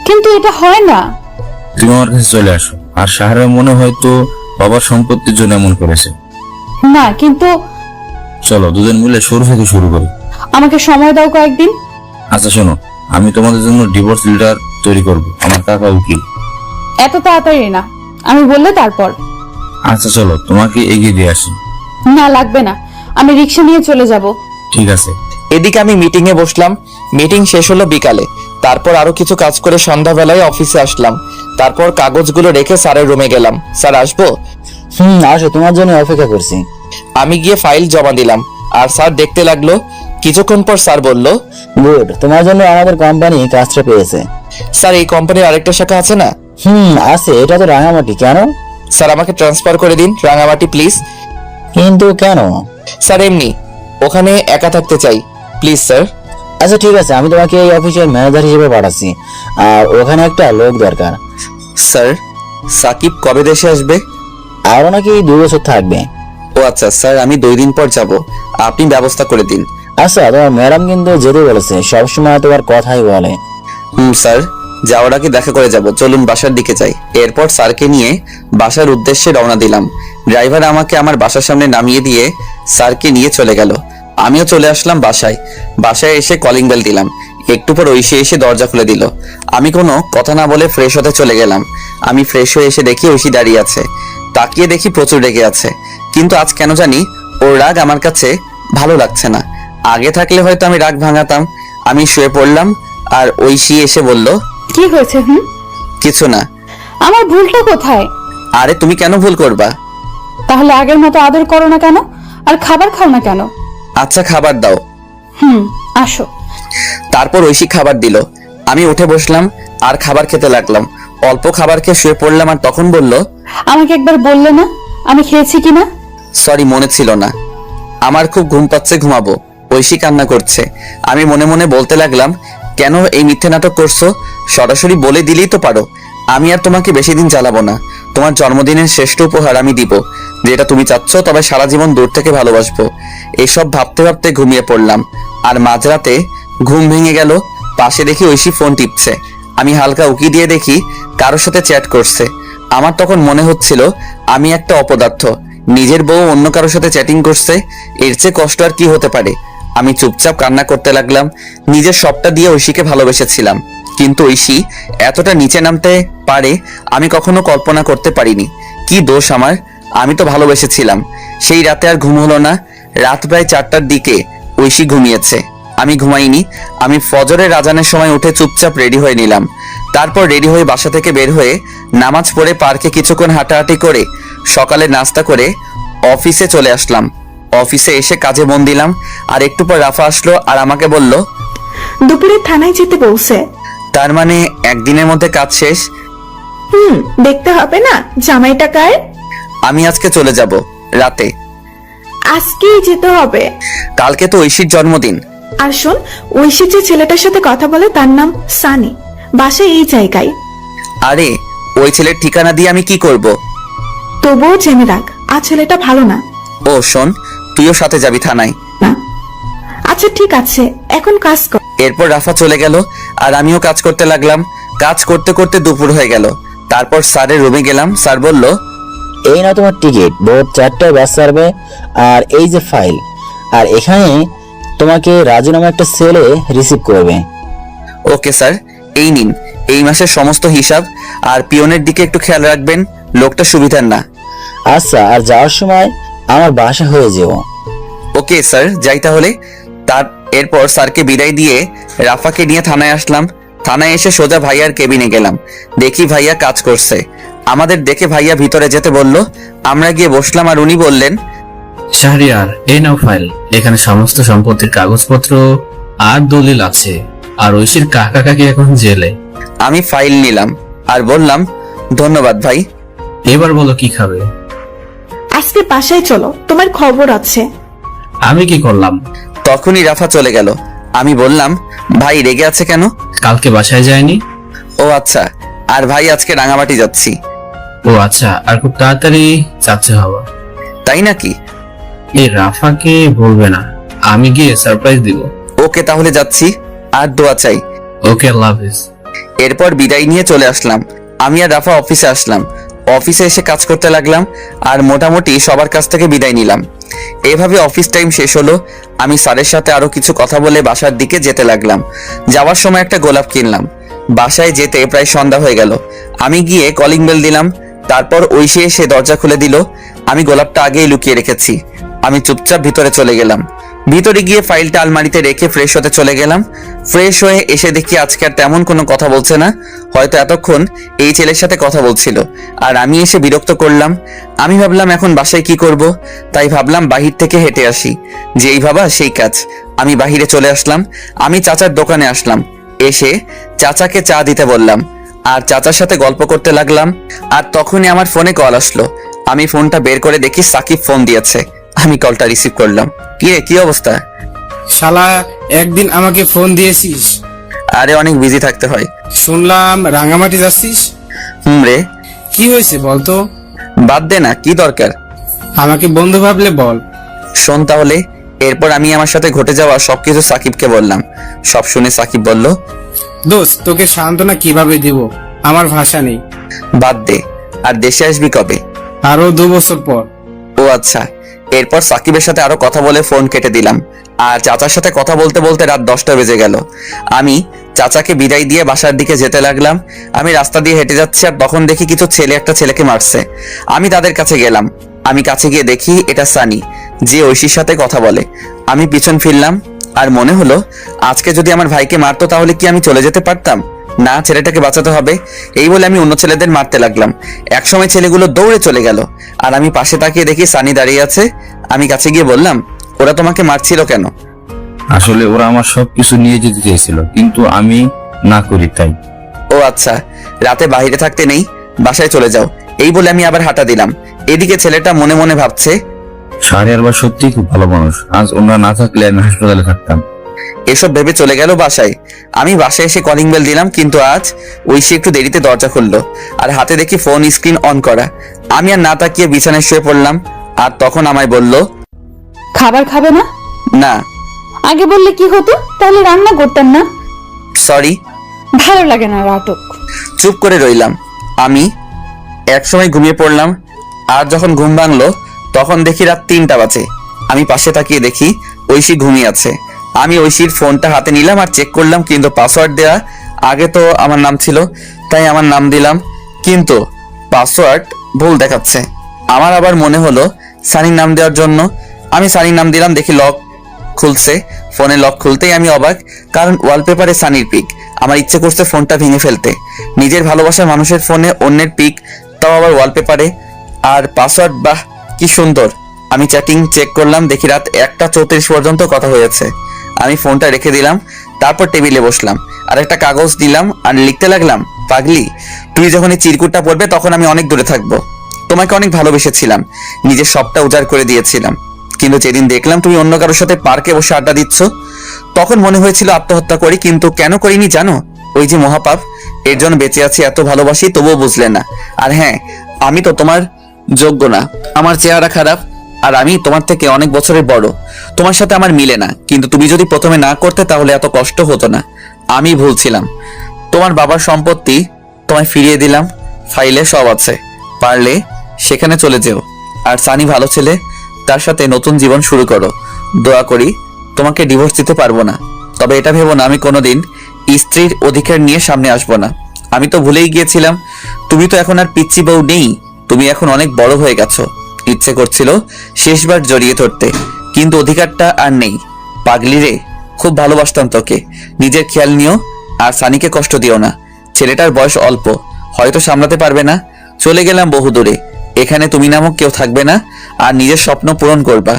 কিন্তু এটা হয় না।
তুমি আমার কাছে চলে আসো। আর সাহারা মনে হয়তো বাবার সম্পত্তির জন্য এমন করেছে।
না, কিন্তু
চলো দুজন মিলে শুরু থেকে শুরু করি।
আমাকে সময় দাও কয়েকদিন।
আচ্ছা শোনো, আমি তোমাদের জন্য ডিভোর্স লেটার তৈরি করব। আমার কাকা উকিল।
এত তাড়াতাড়ি না, আমি বললে তারপর।
আচ্ছা চলো, তোমাকে এগিয়ে দিয়ে আসি।
না, লাগবে না, আমি রিক্সা নিয়ে চলে যাব।
ঠিক আছে।
এদিকে আমি মিটিং এ বসলাম। মিটিং শেষ হলো বিকালে। তারপর আরো কিছু কাজ করে সন্ধ্যাবেলায় অফিসে আসলাম। তারপর কাগজগুলো রেখে স্যারের রুমে গেলাম। স্যার আসবো?
আসো, তোমার জন্য অপেক্ষা করছি।
আমি গিয়ে ফাইল জমা দিলাম আর স্যার দেখতে লাগলো। কিছুক্ষণ পর স্যার বলল,
গুড, তোমার জন্য আমাদের কোম্পানি কাজটা পেয়েছে।
স্যার এই কোম্পানির আরেকটা শাখা আছে না?
আছে, এটা তো রাঙামাটি। কেন?
স্যার আমাকে ট্রান্সফার করে দিন রাঙামাটি প্লিজ।
কিন্তু কেন?
স্যার এমনি, ওখানে একা থাকতে চাই, প্লিজ স্যার।
আচ্ছা ঠিক আছে, আমি তোমাকে এই অফিসের ম্যানেজার হিসেবে পাঠাচ্ছি। আর ওখানে একটা লোক দরকার।
স্যার সাকিব কবে দেশে আসবে?
আরো নাকি 2 বছর থাকবে।
ও আচ্ছা স্যার, আমি 2 দিন পর যাব, আপনি ব্যবস্থা করে দিন।
আচ্ছা, তোমার ম্যাডাম কিন্তু যেতে বলেছে, সবসময় তোমার কথাই বলে।
স্যার যাওয়ার আগে দেখা করে যাব, চলুন বাসার দিকে যাই। এরপর স্যারকে নিয়ে বাসার উদ্দেশ্যে রওনা দিলাম। ড্রাইভার আমাকে আমার বাসার সামনে নামিয়ে দিয়ে স্যারকে নিয়ে চলে গেল। আমিও চলে আসলাম বাসায়। বাসায় এসে কলিং বেল দিলাম। একটু পর ঐশী এসে দরজা খুলে দিল। আমি কোনো কথা না বলে ফ্রেশ হতে চলে গেলাম। আমি ফ্রেশ হয়ে এসে দেখি ঐশী দাঁড়িয়ে আছে। তাকিয়ে দেখি প্রচুর রেগে আছে, কিন্তু আজ কেন জানি ওর রাগ আমার কাছে ভালো লাগছে না। আগে থাকলে হয়তো আমি রাগ ভাঙাতাম। আমি শুয়ে পড়লাম আর ঐশী এসে বলল,
কি হয়েছে?
কিছু না।
আমার ভুলটা কোথায়?
আরে তুমি কেন ভুল করবা?
তাহলে আগের মতো আদর করো না কেন? আর খাবার খাও না কেন?
আচ্ছা খাবার দাও।
আসো।
তারপর ঐশী খাবার দিল। আমি উঠে বসলাম আর খাবার খেতে লাগলাম। অল্প খাবার খেয়ে শুয়ে পড়লাম আর তখন বলল,
আমাকে একবার বললে না আমি খেয়েছি কিনা?
সরি, মনে ছিল না। আমার খুব ঘুম পাচ্ছে, ঘুমাবো। ঐশী কান্না করছে। আমি মনে মনে বলতে লাগলাম, কেন এই মিথ্যে নাটক করছো? সরাসরি বলে দিলেই তো পারো। আমি আর তোমাকে বেশি দিন জ্বালাবো না। তোমার জন্মদিনের শ্রেষ্ঠ উপহার আমি দিব, যেটা তুমি চাচ্ছ, তবে সারা জীবন দূর থেকে ভালোবাসবো। এসব ভাবতে ভাবতে ঘুমিয়ে পড়লাম। আর মাঝরাতে ঘুম ভেঙে গেল। পাশে দেখি ঐশী ফোন টিপছে। আমি হালকা উকি দিয়ে দেখি কারোর সাথে চ্যাট করছে। আমার তখন মনে হচ্ছিল আমি একটা অপদার্থ, নিজের বউ অন্য কারোর সাথে চ্যাটিং করছে। এর চেয়ে কষ্ট আর কি হতে পারে? আমি চুপচাপ কান্না করতে লাগলাম। নিজের সবটা দিয়ে ঐশীকে ভালোবেসেছিলাম, কিন্তু ঐশী এতটা নিচে নামতে পারে আমি কখনো কল্পনা করতে পারিনি। কি দোষ আমার? আমি তো ভালোবেসেছিলাম। সেই রাতে আর ঘুম হলো না। রাত প্রায় 4টার দিকে ঐশী ঘুমিয়েছে, আমি ঘুমাইনি। আমি ফজরের আজানের সময় উঠে চুপচাপ রেডি হয়ে নিলাম। তারপর রেডি হয়ে বাসা থেকে বের হয়ে নামাজ পড়ে পার্কে কিছুক্ষণ হাঁটাহাঁটি করে সকালে নাস্তা করে অফিসে চলে আসলাম। অফিসে এসে কাজে মন দিলাম। আর একটু পর রাফা আসলো আর আমাকে বলল,
দুপুরে থানায় যেতে বলছে।
তার মানে একদিনের মধ্যে কাজ শেষ?
দেখতে হবে না জামাইটা কার।
আমি আজকে চলে যাব রাতে।
আজকেই যেতে হবে?
কালকে তো ঐশীর জন্মদিন।
আর শোন, ঐশী যে ছেলেটার সাথে কথা বলে তার নাম সানি, বাসা এই জায়গায়।
আরে ওই ছেলের ঠিকানা দিয়ে আমি কি করব?
তবুও জেনে রাখ, আর ছেলেটা ভালো না।
ও শোন, তুইও সাথে যাবি থানায়।
আচ্ছা ঠিক আছে, এখন কাজ কর।
এরপর রাফা চলে গেল আর আমিও কাজ করতে লাগলাম। কাজ করতে করতে দুপুর হয়ে গেল। তারপর স্যারের রুমে গেলাম। স্যার বলল,
এই না তোমার টিকিট, ভোর 4টায় বাস ছাড়বে। আর এই যে ফাইল, আর এখানে তোমাকে রাজু নামে একটা ছেলে রিসিভ করবে।
ওকে স্যার, এই নিন এই মাসের সমস্ত হিসাব, আর পিয়নের দিকে একটু খেয়াল রাখবেন, লোকটা সুবিধার না।
আচ্ছা, আর যাওয়ার সময় আমার বাসা হয়ে যেও।
ওকে স্যার, যাই তাহলে। এরপর স্যারকে বিদায় দিয়ে রাফাকে নিয়ে থানায় আসলাম। থানায় এসে সোজা ভাইয়ার কেবিনে গেলাম। দেখি ভাইয়া কাজ করছে। আমাদের দেখে ভাইয়া ভিতরে যেতে বলল। আমরা গিয়ে বসলাম আর উনি বললেন,
শাহরিয়ার, এই নাও ফাইল। এখানে সমস্ত সম্পত্তির কাগজপত্র আর দলিল আছে। আর ঐশীর কাকা কাকি এখন জেলে।
আমি ফাইল নিলাম আর বললাম, ধন্যবাদ ভাই।
এবার বলো কি খাবে?
আজকে বাসায় চলো, তোমার খবর আছে।
আমি কি করলাম?
তখনই রাফা চলে গেল। আমি বললাম, ভাই রেগে আছে কেন?
কালকে বাসায় যায়নি?
ও আচ্ছা, আর ভাই আজকে রাঙামাটি যাচ্ছি।
ও আচ্ছা, আর খুব তাড়াতাড়ি যাচ্ছে হওয়া।
তাই নাকি?
এই রাফাকে বলবে না, আমি গিয়ে সারপ্রাইজ দিব।
ওকে তাহলে যাচ্ছি, আর দোয়া চাই।
ওকে, আল্লাহ হাফেজ।
এরপর বিদায় নিয়ে চলে আসলাম। আমি আর রাফা অফিসে আসলাম। অফিসে এসে কাজ করতে লাগলাম আর মোটামুটি সবার কাছ থেকে বিদায় নিলাম। এভাবে অফিস টাইম শেষ হলো। আমি স্যারের সাথে আরো কিছু কথা বলে বাসার দিকে যেতে লাগলাম। যাওয়ার সময় একটা গোলাপ কিনলাম। বাসায় যেতে প্রায় সন্ধ্যা হয়ে গেল। আমি গিয়ে কলিং বেল দিলাম। তারপর ঐশী এসে দরজা খুলে দিল। আমি গোলাপটা আগেই লুকিয়ে রেখেছি। আমি চুপচাপ ভিতরে চলে গেলাম। ভিতরে গিয়ে ফাইলটা আলমারিতে রেখে ফ্রেশ হতে চলে গেলাম। ফ্রেশ হয়ে এসে দেখি আজকে আর তেমন কোনো কথা বলছে না। হয়তো এতক্ষণ এই ছেলের সাথে কথা বলছিল আর আমি এসে বিরক্ত করলাম। আমি ভাবলাম এখন বাসায় কি করব, তাই ভাবলাম বাহির থেকে হেঁটে আসি। যেই ভাবা সেই কাজ। আমি বাহিরে চলে আসলাম। আমি চাচার দোকানে আসলাম। এসে চাচাকে চা দিতে বললাম আর চাচার সাথে গল্প করতে লাগলাম। আর তখনই আমার ফোনে কল আসলো। আমি ফোনটা বের করে দেখি সাকিব ফোন দিয়েছে। আমি কলটা রিসিভ করলাম। কি রে, কি অবস্থা?
শালা, একদিন আমাকে ফোন দিয়েছিস?
আরে অনেক বিজি থাকতে হয়।
শুনলাম রাঙামাটি যাচ্ছিস।
রে,
কি হয়েছে বলতো?
বাদ দে না, কি দরকার?
আমাকে বন্ধু ভাবলে বল।
শোন তাহলে। এরপর আমি আমার সাথে ঘটে যাওয়া সবকিছু সাকিবকে বললাম। সব শুনে সাকিব বলল,
দোস্ত, তোকে সান্ত্বনা কিভাবে দিব, আমার ভাষা নেই।
বাদ দে। আর দেশে আসবি কবে?
আরো 2 বছর পর।
ও আচ্ছা। এরপর সাকিবের সাথে আরো কথা বলে ফোন কেটে দিলাম। আর চাচার সাথে কথা বলতে বলতে রাত 10টা বেজে গেল। আমি চাচাকে বিদায় দিয়ে বাসার দিকে যেতে লাগলাম। আমি রাস্তা দিয়ে হেঁটে যাচ্ছি আর তখন দেখি কিছু ছেলে একটা ছেলেকে মারছে। আমি তাদের কাছে গেলাম। আমি কাছে গিয়ে দেখি এটা সানি, যে ঐশীর সাথে কথা বলে। আমি পিছন ফিরলাম আর মনে হলো আজকে যদি আমার ভাইকে মারতো তাহলে কি আমি চলে যেতে পারতাম? না, ছেলেটাকে বাঁচাতে হবে। এই বলে আমি অন্য ছেলেদের মারতে লাগলাম। একসময় ছেলেগুলো দৌড়ে চলে গেল আর আমি পাশে তাকিয়ে দেখি সানি দাঁড়িয়ে আছে। আমি কাছে গিয়ে বললাম, ওরা তোমাকে মারছিল কেন?
আসলে ওরা আমার সবকিছু নিয়ে যেতে চেয়েছিল, কিন্তু আমি না করি তাই।
ও আচ্ছা, রাতে বাইরে থাকতে নেই, বাসায় চলে যাও। এই বলে আমি আবার হাঁটা দিলাম। এদিকে ছেলেটা মনে মনে ভাবছে,
শাহরিয়ার বা সত্যি খুব ভালো মানুষ, আজ ওনারা না থাকলে আমি হাসপাতালে থাকতাম।
এসব ভেবে চলে গেল বাসায়। আমি বাসায় এসে কলিং বেল দিলাম, কিন্তু আজ ঐশী একটু দেরিতে দরজা খুললো আর হাতে দেখি ফোন স্ক্রিন অন করা। আমি আর না তাকিয়ে বিছানায় শুয়ে পড়লাম। আর তখন আমায় বলল,
খাবার খাবে না?
না।
আগে বললে কি হতো, তাহলে রান্না করতাম না।
সরি।
ভালো লাগে না নাটক।
চুপ করে রইলাম। আমি একসময় ঘুমিয়ে পড়লাম। আর যখন ঘুম ভাঙলো তখন দেখি রাত 3টা বাজে। আমি পাশে তাকিয়ে দেখি ঐশী ঘুমিয়ে আছে। আমি ঐশীর ফোনটা হাতে নিলাম আর চেক করলাম, কিন্তু পাসওয়ার্ড দেয়া আগে তো আমার নাম ছিল, তাই আমার নাম দিলাম, কিন্তু পাসওয়ার্ড ভুল দেখাচ্ছে। আমার আবার মনে হলো সানির নাম দেওয়ার জন্য। আমি সানির নাম দিলাম, দেখি লক খুলছে। ফোনে লক খুলতেই আমি অবাক, কারণ ওয়ালপেপারে সানির পিক। আমার ইচ্ছে করছে ফোনটা ভেঙে ফেলতে। নিজের ভালোবাসার মানুষের ফোনে অন্যের পিক, তাও আবার ওয়ালপেপারে। আর পাসওয়ার্ড, বাহ কি সুন্দর। আমি চ্যাটিং চেক করলাম, দেখি রাত 1:34 পর্যন্ত কথা হয়েছে। আমি ফোনটা রেখে দিলাম। তারপর টেবিলে বসলাম আর একটা কাগজ দিলাম আর লিখতে লাগলাম, পাগলি, তুই যখন এই চিরকুটটা পড়বে তখন আমি অনেক দূরে থাকবো। তোমাকে অনেক ভালোবেসেছিলাম, নিজের সবটা উজাড় করে দিয়েছিলাম, কিন্তু যেদিন দেখলাম তুমি অন্য কারোর সাথে পার্কে বসে আড্ডা দিচ্ছ, তখন মনে হয়েছিল আত্মহত্যা করি, কিন্তু কেন করিনি জানো? ওই যে মহাপাপ, এর জন্য বেঁচে আছি। এত ভালোবাসি তবুও বুঝলে না। আর হ্যাঁ, আমি তো তোমার যোগ্য না। আমার চেহারা খারাপ আর আমি তোমার থেকে অনেক বছরের বড়। তোমার সাথে আমার মিলে না, কিন্তু তুমি যদি প্রথমে না করতে তাহলে এত কষ্ট হতো না। আমি ভুলছিলাম। তোমার বাবার সম্পত্তি তোমায় ফিরিয়ে দিলাম, ফাইলে সব আছে, পারলে সেখানে চলে যেও। আর সানি ভালো ছেলে, তার সাথে নতুন জীবন শুরু করো। দোয়া করি তোমাকে ডিভোর্স দিতে পারবো না। তবে এটা ভেবো না আমি কোনোদিন স্ত্রীর অধিকার নিয়ে সামনে আসবো না। আমি তো ভুলেই গিয়েছিলাম, তুমি তো এখন আর পিচ্চি বউ নেই, তুমি এখন অনেক বড় হয়ে গেছো। ইচ্ছে করছিল শেষবার জড়িয়ে ধরতে, কিন্তু অধিকারটা আর নেই। পাগলি রে, খুব ভালোবাসতাম তোকে। নিজের খেয়াল নিও, আর সানিকে কষ্ট দিও না। ছেলেটার বয়স অল্প, হয়তো সামলাতে পারবে না। চলে গেলাম বহু দূরে, এখানে তুমি নামক কেউ থাকবে না, আর নিজের স্বপ্ন পূরণ করবা।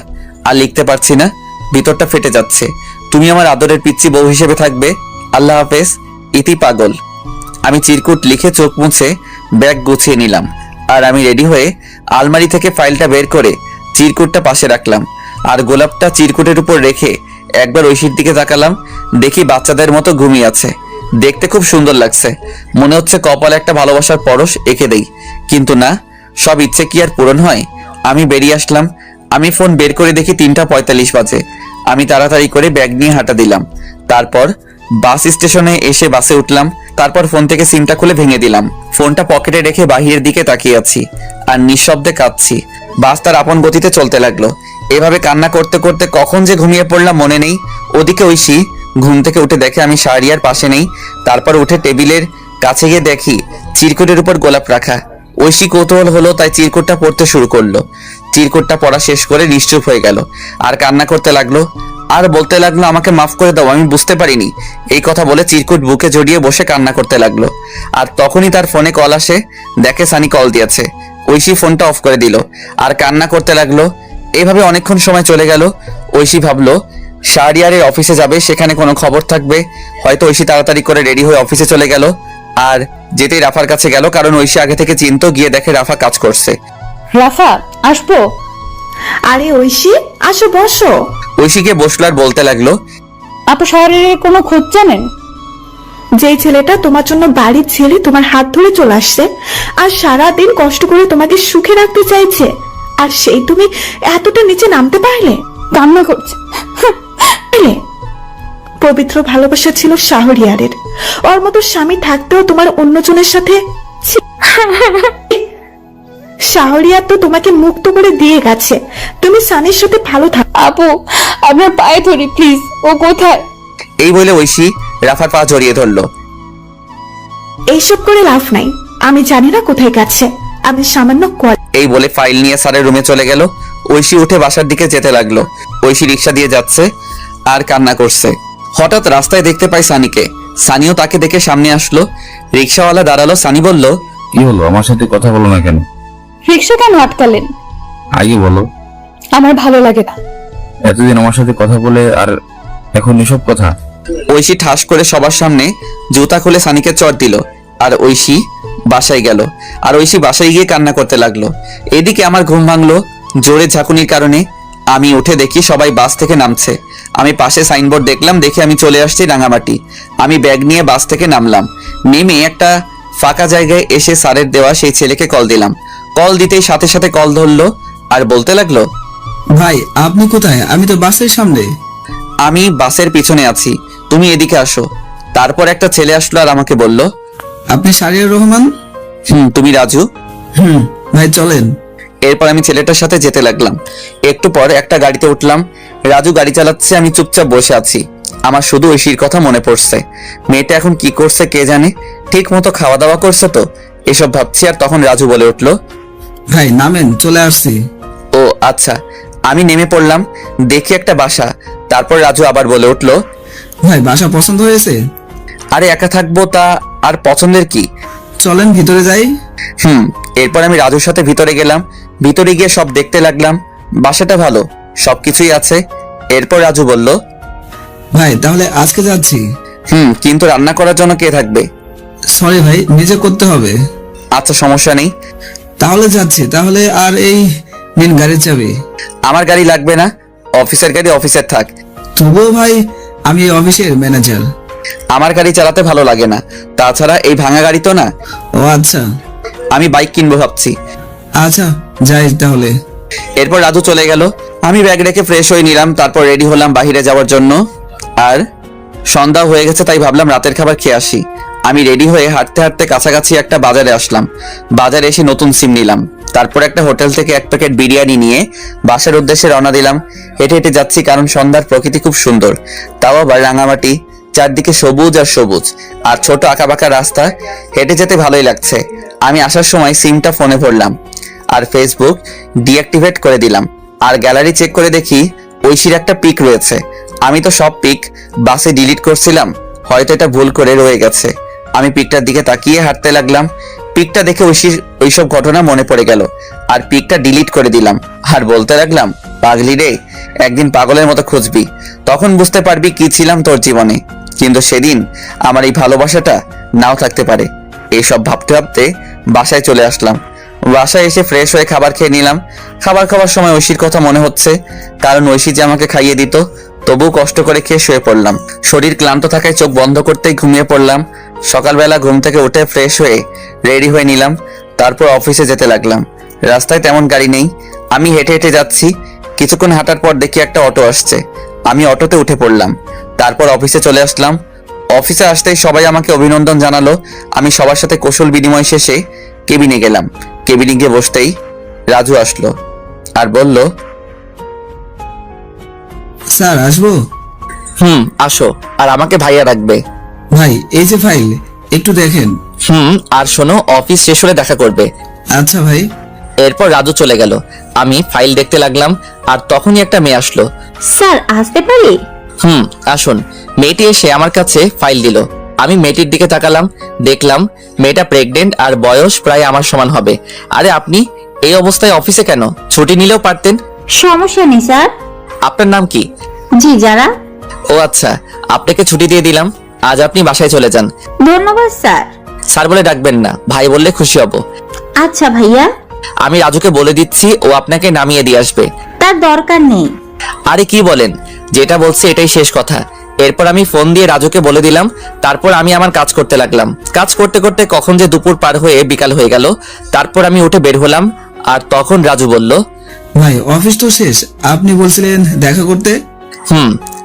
আর লিখতে পারছি না, ভিতরটা ফেটে যাচ্ছে। তুমি আমার আদরের পিচ্চি বউ হিসেবে থাকবে। আল্লাহ হাফেজ, ইতি পাগল। আমি চিরকুট লিখে চোখ মুছে ব্যাগ গুছিয়ে নিলাম, আর আমি রেডি হয়ে আলমারি থেকে ফাইলটা বের করে চিরকুটটা পাশে রাখলাম, আর গোলাপটা চিরকুটের উপর রেখে একবার ঐশীর দিকে তাকালাম। দেখি বাচ্চাদের মতো ঘুমিয়ে আছে, দেখতে খুব সুন্দর লাগছে। মনে হচ্ছে কপালে একটা ভালোবাসার পরশ এঁকে দেই, কিন্তু না, সব ইচ্ছে কি আর পূরণ হয়? আমি বেরিয়ে আসলাম। আমি ফোন বের করে দেখি 3:45 বাজে। আমি তাড়াতাড়ি করে ব্যাগ নিয়ে হাঁটা দিলাম। তারপর বাস স্টেশনে এসে বাসে উঠলাম। তারপর ফোন থেকে সিমটা খুলে ভেঙে দিলাম। ফোনটা পকেটে রেখে বাহিরের দিকে তাকিয়ে আছি আর নিঃশব্দে কাঁদছি। বাস তার আপন গতিতে চলতে লাগলো। এভাবে কান্না করতে করতে কখন যে ঘুমিয়ে পড়লাম মনে নেই। ওদিকে ঐশী ঘুম থেকে উঠে দেখে আমি শাহরিয়ার পাশে নেই। তারপর উঠে টেবিলের কাছে গিয়ে দেখি চিরকুটের উপর গোলাপ রাখা। ঐশী কৌতূহল হলো, তাই চিরকুটটা পড়তে শুরু করলো। চিরকুটটা পড়া শেষ করে নিশ্চুপ হয়ে গেল আর কান্না করতে লাগলো। আর বলতে লাগলো, আমাকে মাফ করে দাও, আমি বুঝতে পারিনি। এই কথা বলে চিরকুট বুকে জড়িয়ে বসে কান্না করতে লাগলো। আর তখনই তার ফোনে কল আসে। দেখে সানি কল দিয়েছে। ঐশী ফোনটা অফ করে দিল আর কান্না করতে লাগলো। এইভাবে অনেকক্ষণ সময় চলে গেল। ঐশী ভাবলো শাহরিয়ারের অফিসে যাবে, সেখানে কোনো খবর থাকবে। হয়তো ঐশী তাড়াতাড়ি করে রেডি হয়ে অফিসে চলে গেল। আর যেতেই রাফার কাছে গেল, কারণ ঐশী আগে থেকে চিন্তা। গিয়ে দেখে রাফা কাজ করছে।
রাফা, আসবো?
আরে ঐশী, আসো বসো।
ঐশীকে বসলো আর বলতে লাগলো,
আপু শহরের কোনো খোঁজ জানেন?
যেই ছেলেটা তোমার জন্য বাড়ির ছেলে তোমার হাত ধরে চলে আসছে আর সারাদিন কষ্ট করে তোমাকে সুখে রাখতে চাইছে, আর সেই তুমি এতটা নিচে নামতে পারলে?
কান্না করছে।
পবিত্র ভালোবাসা ছিল শাহরিয়ারের। ওর মতো স্বামী থাকতেও তোমার অন্যজনের সাথে শাহরিয়ার তো তোমাকে মুক্ত করে দিয়ে গেছে। তুমি সানির সাথে ভালো থাকো।
আপু, আপনার পায়ে ধরি প্লিজ। ও কোথায়?
এই বলে ঐশী রাফার পা জড়িয়ে ধরলো।
এইসব করে লাভ নাই, আমি জানি না কোথায় গেছে। আমি সামান্য কল।
এই বলে ফাইল নিয়ে স্যারের রুমে চলে গেল। ঐশী উঠে বাসার দিকে যেতে লাগলো। ঐশী রিক্সা দিয়ে যাচ্ছে আর কান্না করছে। হঠাৎ রাস্তায় দেখতে পাই সানিকে। সানিও তাকে দেখে সামনে আসলো। রিক্সাওয়ালা দাঁড়ালো। সানি বলল,
কি হলো, আমার সাথে কথা বলো না কেন?
রিক্সা কেন আটকালেন?
আগে বলো।
আমার ভালো লাগে না।
এতদিন আমার সাথে কথা বলে আর এখন এসব কথা?
ঐশী ঠাস করে সবার সামনে জুতা খুলে সানিকে চড় দিল। আর ঐশী বাসায় গেল। আর ঐশী বাসায় গিয়ে কান্না করতে লাগলো। এদিকে আমার ঘুম ভাঙলো জোরে ঝাঁকুনির কারণে। আমি উঠে দেখি সবাই বাস থেকে নামছে। আমি পাশে সাইনবোর্ড দেখলাম, দেখে আমি চলে আসছি রাঙামাটি। আমি ব্যাগ নিয়ে বাস থেকে নামলাম। নেমে একটা ফাঁকা জায়গায় এসে স্যারের দেওয়া সেই ছেলেকে কল দিলাম। কল দিতেই সাথে সাথে কল ধরলো আর বলতে লাগলো,
ভাই আপনি কোথায়? আমি তো বাসের সামনে।
আমি বাসের পিছনে আছি, তুমি এদিকে আসো। তারপর একটা ছেলে আসলো আর আমাকে বলল,
আপনি শাহরিয়ার রহমান?
তুমি রাজু?
ভাই চলেন।
এরপর আমি ছেলেটার সাথে যেতে লাগলাম। একটু পর একটা গাড়িতে উঠলাম। রাজু গাড়ি চালাচ্ছে, আমি চুপচাপ বসে আছি। আমার শুধু ঐশীর কথা মনে পড়ছে। মেয়েটা এখন কি করছে কে জানে, ঠিক মতো খাওয়া দাওয়া করছে তো, এসব ভাবছি। আর তখন রাজু বলে উঠলো,
ভাই নামেন, চলে আসছি।
ও আচ্ছা। আমি নেমে পড়লাম, দেখি একটা বাসা। তারপর রাজু আবার বলে উঠলো,
ভাই বাসা পছন্দ হয়েছে?
আরে একা থাকবো তা আর পছন্দের কি,
চলেন ভিতরে যাই।
এরপর আমি রাজুর সাথে ভিতরে গেলাম। ভিতরে গিয়ে সব দেখতে লাগলাম। বাসাটা ভালো, সবকিছুই আছে। এরপর রাজু বলল,
ভাই তাহলে আজকে যাচ্ছি।
কিন্তু রান্না করার জন্য কে থাকবে?
সরি ভাই, নিজে করতে হবে।
আচ্ছা সমস্যা নেই,
তাহলে যাচ্ছি। তাহলে আর এই নিন গাড়ির চাবি।
আমার গাড়ি লাগবে না, অফিসের গাড়ি অফিসের থাক।
তবুও ভাই, আমি এই অফিসের ম্যানেজার।
আমার গাড়ি চালাতে ভালো লাগে না, তাছাড়া এই ভাঙা গাড়ি তো না।
ও আচ্ছা,
আমি বাইক কিনবো ভাবছি।
আচ্ছা যাই তাহলে।
এরপর রাজু চলে গেল। আমি ব্যাগ রেখে ফ্রেশ হয়ে নিলাম। তারপর রেডি হলাম বাইরে যাওয়ার জন্য। আর সন্ধ্যা হয়ে গেছে, তাই ভাবলাম রাতের খাবার খেয়ে আসি। আমি রেডি হয়ে হাঁটতে হাঁটতে কাছাকাছি একটা বাজারে আসলাম। বাজারে এসে নতুন সিম নিলাম। তারপর একটা হোটেল থেকে এক প্যাকেট বিরিয়ানি নিয়ে বাসার উদ্দেশ্যে রওনা দিলাম। হেঁটে হেঁটে যাচ্ছি, কারণ সন্ধ্যার প্রকৃতি খুব সুন্দর, তাও আবার রাঙামাটি, চারদিকে সবুজ আর সবুজ, আর ছোট আঁকাবাঁকা রাস্তা। হেঁটে যেতে ভালোই লাগছে। আমি আসার সময় সিমটা ফোনে ভরলাম আর ফেসবুক ডিঅ্যাক্টিভেট করে দিলাম। আর গ্যালারি চেক করে দেখি ঐশীর একটা পিক রয়েছে। আমি তো সব পিক বাসে ডিলিট করছিলাম, হয়তো এটা ভুল করে রয়ে গেছে। আমি পিকটার দিকে তাকিয়ে হাঁটতে লাগলাম। পিকটা দেখে ঐশীর ওইসব ঘটনা মনে পড়ে গেল, আর পিকটা ডিলিট করে দিলাম। আর বলতে লাগলাম, পাগলি রে, একদিন পাগলের মতো খুঁজবি, তখন বুঝতে পারবি কি ছিলাম তোর জীবনে। কিন্তু সেদিন আমার এই ভালোবাসাটা নাও থাকতে পারে। এইসব ভাবতে ভাবতে বাসায় চলে আসলাম। বাসায় এসে ফ্রেশ হয়ে খাবার খেয়ে নিলাম। খাবার খাওয়ার সময় ঐশীর কথা মনে হচ্ছে, কারণ ঐশী যে আমাকে খাইয়ে দিত। তবুও কষ্ট করে খেয়ে শুয়ে পড়লাম। শরীর ক্লান্ত থাকায় চোখ বন্ধ করতেই ঘুমিয়ে পড়লাম। সকালবেলা ঘুম থেকে উঠে ফ্রেশ হয়ে রেডি হয়ে নিলাম, তারপর অফিসে যেতে লাগলাম। রাস্তায় তেমন গাড়ি নেই, আমি হেঁটে হেঁটে যাচ্ছি। কিছুক্ষণ হাঁটার পর দেখি একটা অটো আসছে, আমি অটোতে উঠে পড়লাম। তারপর অফিসে চলে আসলাম। অফিসে আসতেই সবাই আমাকে অভিনন্দন জানালো। আমি সবার সাথে কৌশল বিনিময় শেষে কেবিনে গেলাম। কেবিনে গিয়ে বসতেই রাজু আসলো আর বলল,
স্যার আসবো?
আসো, আর আমাকে ভাইয়া রাখবে।
ভাই এই যে ফাইল, একটু দেখেন।
আর শোনো, অফিস শেষ হলে দেখা করবে।
আচ্ছা ভাই।
এরপর রাজু চলে গেল। আমি ফাইল দেখতে লাগলাম, আর তখনই একটা মেয়ে আসলো।
স্যার আসতে পারি?
আসুন। মেয়েটি এসে আমার কাছে ফাইল দিল। আমি মেয়েটির দিকে তাকালাম, দেখলাম মেয়েটা প্রেগনেন্ট আর বয়স প্রায় আমার সমান হবে। আরে আপনি এই অবস্থায় অফিসে কেন? ছুটি নিলেও পারতেন।
সমস্যা নেই স্যার।
আপনার নাম কি?
জি যারা।
ও আচ্ছা, আপনাকে ছুটি দিয়ে দিলাম, আজ আপনি বাসায় চলে যান।
ধন্যবাদ স্যার।
স্যার বলে ডাকবেন না, ভাই বললে খুশি হব।
আচ্ছা ভাইয়া।
আমি রাজুকে বলে দিচ্ছি, ও আপনাকে নামিয়ে দিয়ে আসবে।
তার দরকার নেই।
আরে কি বলেন, যেটা বলছি এটাই শেষ কথা। এরপর আমি ফোন দিয়ে রাজুকে বলে দিলাম। তারপর আমি আমার কাজ করতে লাগলাম। কাজ করতে করতে কখন যে দুপুর পার হয়ে বিকাল হয়ে গেল। তারপর আমি উঠে বের হলাম, আর তখন রাজু বলল,
ভাই অফিস তো শেষ, আপনি বলছিলেন দেখা করতে।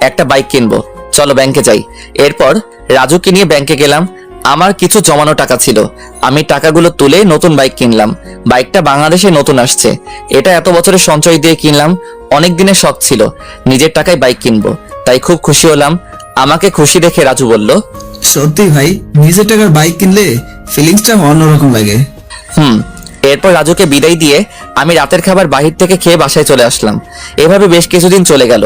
একটা বাইক কিনবো, চলো ব্যাংকে যাই। এরপর রাজুকে নিয়ে ব্যাংকে গেলাম। আমার কিছু জমানো টাকা ছিল, আমি টাকাগুলো তুলে নতুন বাইক কিনলাম। বাইকটা বাংলাদেশে নতুন আসছে, এটা এত বছরের সঞ্চয় দিয়ে কিনলাম। অনেক দিনের শখ ছিল নিজের টাকায় বাইক কিনবো, তাই খুব খুশি হলাম। আমাকে খুশি দেখে রাজু বলল,
সত্যি ভাই, নিজের টাকার বাইক কিনলে ফিলিংসটা অন্যরকম লাগে।
এরপর রাজুকে বিদায় দিয়ে আমি রাতের খাবার বাহির থেকে খেয়ে বাসায় চলে আসলাম। এভাবে বেশ কিছুদিন চলে গেল।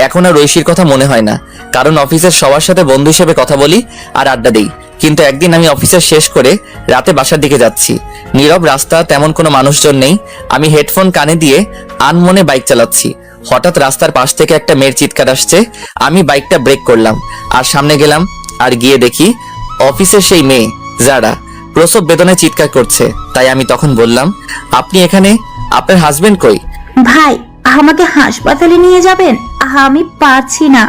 এখন আর ঐশীর কথা মনে হয় না, কারণ অফিসের সবার সাথে বন্ধু হিসেবে কথা বলি আর আড্ডা দিই। কিন্তু একদিন আমি অফিসের শেষ করে রাতে বাসার দিকে যাচ্ছি। নীরব রাস্তা, তেমন কোনো মানুষজন নেই। আমি হেডফোন কানে দিয়ে আনমনে বাইক চালাচ্ছি। হঠাৎ রাস্তার পাশ থেকে একটা মেয়ের চিৎকার আসছে। আমি বাইকটা ব্রেক করলাম আর সামনে গেলাম, আর গিয়ে দেখি অফিসের সেই মেয়ে যারা প্রসব বেদনায় চিৎকার করছে। তাই আমি তখন বললাম, আপনি এখানে? আপনার হাজবেন্ড কই?
ভাই আমাকে হাসপাতালে নিয়ে যাবেন, আমি পারছি না।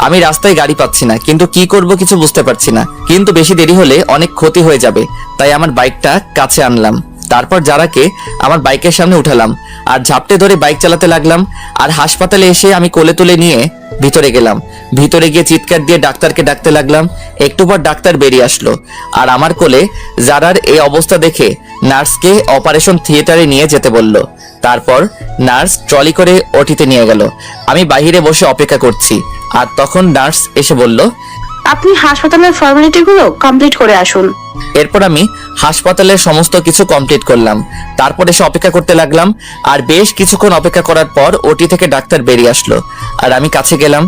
আমি রাস্তায় গাড়ি পাচ্ছি না, কিন্তু কি করব কিছু বুঝতে পারছি না। কিন্তু বেশি দেরি হলে অনেক ক্ষতি হয়ে যাবে, তাই আমার বাইকটা কাছে আনলাম। তারপর যারাকে আমার বাইকের সামনে উঠালাম আর ঝাপটে ধরে বাইক চালাতে লাগলাম। আর হাসপাতালে এসে আমি কোলে তুলে নিয়ে ভিতরে গেলাম। ভিতরে গিয়ে চিৎকার দিয়ে ডাক্তারকে ডাকতে লাগলাম। একটু পর ডাক্তার বেরিয়ে আসলো, আর আমার কোলে যারার এই অবস্থা দেখে নার্সকে অপারেশন থিয়েটারে নিয়ে যেতে বলল। তারপর নার্স ট্রলি করে ওটিতে নিয়ে গেল। আমি বাইরে বসে অপেক্ষা করছি, আর তখন নার্স এসে বলল,
আপনি হাসপাতালের ফর্মালিটিগুলো কমপ্লিট করে আসুন।
এরপর আমি হাসপাতালের সমস্ত কিছু কমপ্লিট করলাম। তারপর এসে অপেক্ষা করতে লাগলাম। আর বেশ কিছুক্ষণ অপেক্ষা করার পর ওটি থেকে ডাক্তার বেরিয়ে আসলো, আর আমি কাছে গেলাম।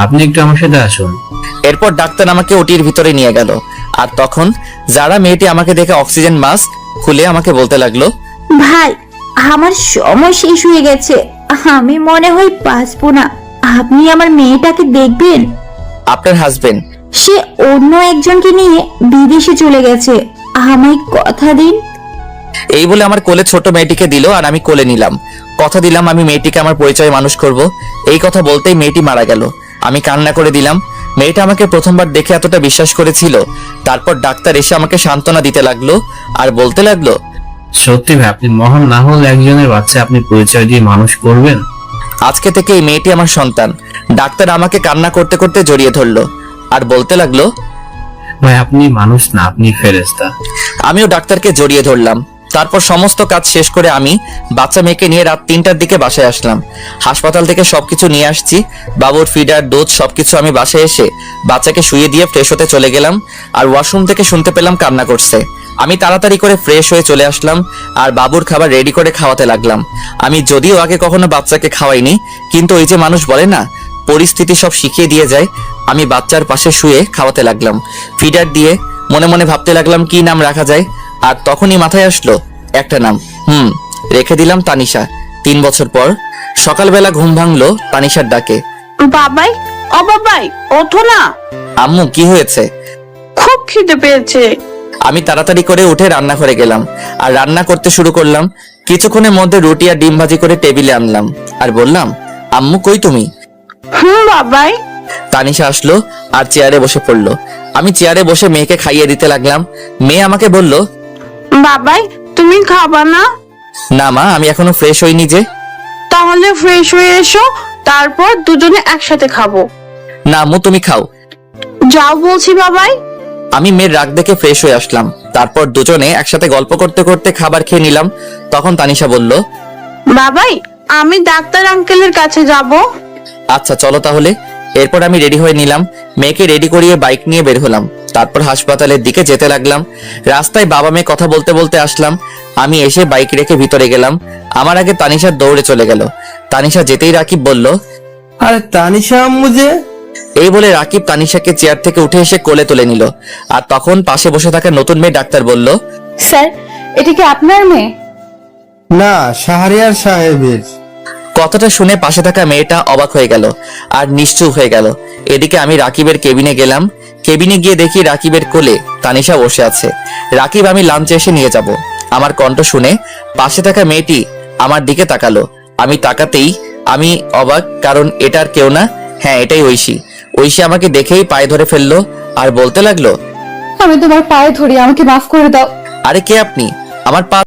আপনি একটু আমার সাথে আসুন।
এরপর ডাক্তার আমাকে ওটির ভিতরে নিয়ে গেল। আর তখন যারা মেয়েটি আমাকে দেখে অক্সিজেন মাস্ক খুলে আমাকে বলতে লাগলো,
ভাই আমার সময় শেষ হয়ে গেছে, আমি মনে হয় বাঁচবো না। আপনি আমার মেয়েটাকে দেখবেন।
আপনার হাজবেন্ড?
সে অন্য একজনকে নিয়ে বিদেশে চলে গেছে, আমায় কথা দিন।
এই বলে আমার কোলে ছোট মেয়েটিকে দিল, আর আমি কোলে নিলাম। কথা দিলাম আমি মেয়েটিকে আমার পরিচয় মানুষ করব। এই কথা বলতেই মেয়েটি মারা গেল। আমি কান্না করে দিলাম। মেয়েটা আমাকে প্রথমবার দেখে এতটা বিশ্বাস করেছিল। তারপর ডাক্তার এসে আমাকে সান্ত্বনা দিতে লাগলো আর বলতে লাগলো,
সত্যি ভাই, আপনি মহান না হলে একজনের বাচ্চা আপনি পরিচয় দিয়ে মানুষ করবেন।
আজকে থেকে এই মেয়েটি আমার সন্তান। ডাক্তার আমাকে কান্না করতে করতে জড়িয়ে ধরলো আর বলতে লাগলো,
ভাই আপনি মানুষ না, আপনি ফেরেশতা।
আমিও ডাক্তারকে জড়িয়ে ধরলাম। তারপর সমস্ত কাজ শেষ করে আমি বাচ্চা মেয়েকে নিয়ে রাত 3টার দিকে বাসায় আসলাম। হাসপাতাল থেকে সবকিছু নিয়ে আসছি, বাবুর ফিডার, দুধ সবকিছু। আমি বাসায় এসে বাচ্চাকে শুয়ে দিয়ে ফ্রেশ হতে চলে গেলাম, আর ওয়াশরুম থেকে শুনতে পেলাম কান্না করছে। আমি তাড়াতাড়ি করে ফ্রেশ হয়ে চলে আসলাম আর বাবুর খাবার রেডি করে খাওয়াতে লাগলাম। আমি যদিও আগে কখনো বাচ্চাকে খাওয়াইনি, কিন্তু ওই যে মানুষ বলে না, পরিস্থিতি সব শিখিয়ে দিয়ে যায়। আমি বাচ্চার পাশে শুয়ে খাওয়াতে লাগলাম, ফিডার দিয়ে। মনে মনে ভাবতে লাগলাম কি নাম রাখা যায়, আর তখনই মাথায় আসলো একটা নাম। রেখে দিলাম তানিশা। 3 বছর পর সকালবেলা ঘুম ভাঙলো তানিশার ডাকে।
বাবাই, ও বাবাই, ওঠো না,
আম্মু কি হয়েছে?
খুব খিদে পেয়েছে।
আমি তাড়াতাড়ি করে উঠে রান্নাঘরে গেলাম আর রান্না করতে শুরু করলাম। কিছুক্ষণের মধ্যে রুটি আর ডিম ভাজি করে টেবিলে আনলাম আর বললাম, আম্মু কই তুমি?
বাবাই।
তানিশা আসলো আর চেয়ারে বসে পড়লো। আমি চেয়ারে বসে মেয়েকে খাইয়ে দিতে লাগলাম। মেয়ে আমাকে বলল,
বাবাই, তুমি খাবা না?
না মা, আমি এখনো ফ্রেশ হইনি যে।
তাহলে ফ্রেশ হয়ে এসো, তারপর দুজনে একসাথে খাবো।
না আম্মু, তুমি খাও।
যাও বলছি বাবাই।
আমি মেয়ের রাগ দেখে ফ্রেশ হয়ে আসলাম। তারপর দুজনে একসাথে গল্প করতে করতে খাবার খেয়ে নিলাম। তখন তানিশা বলল,
বাবাই, আমি ডাক্তার আঙ্কেলের কাছে যাব।
আচ্ছা চলো তাহলে। এরপর আমি রেডি হয়ে নিলাম, মেয়েকে রেডি করিয়ে বাইক নিয়ে বের হলাম। তারপর হাসপাতালের দিকে যেতে লাগলাম। রাস্তায় বাবা মেয়ে কথা বলতে বলতে আসলাম। আমি এসে বাইক রেখে ভিতরে গেলাম। আমার আগে তানিশা দৌড়ে চলে গেল। তানিশা যেতেই রাকিব বলল,
আরে তানিশা আম্মু যে।
এই বলে রাকিব তানিশাকে চেয়ার থেকে উঠে এসে কোলে তুলে নিল। আর তখন পাশে বসে থাকা নতুন মেয়ে ডাক্তার বলল,
স্যার, এটা কি আপনার মেয়ে?
না, শাহরিয়ার সাহেবের।
কথাটা শুনে পাশে থাকা মেয়েটা অবাক হয়ে গেল আর নিশ্চুপ হয়ে গেল। এদিকে আমি রাকিবের কেবিনে গেলাম। কেবিনে গিয়ে দেখি রাকিবের কোলে তানিশা বসে আছে। রাকিব আমি লাঞ্চে এসে নিয়ে যাব। আমার কণ্ঠ শুনে পাশে থাকা মেয়েটি আমার দিকে তাকালো। আমি তাকাতেই আমি অবাক, কারণ এটার কেউ না, হ্যাঁ এটাই ঐশী। ঐশী আমাকে দেখেই পায়ে ধরে ফেললো আর বলতে লাগলো,
আমি তোমার পায়ে ধরি, আমাকে মাফ করে দাও।
আরে কে আপনি? আমার পা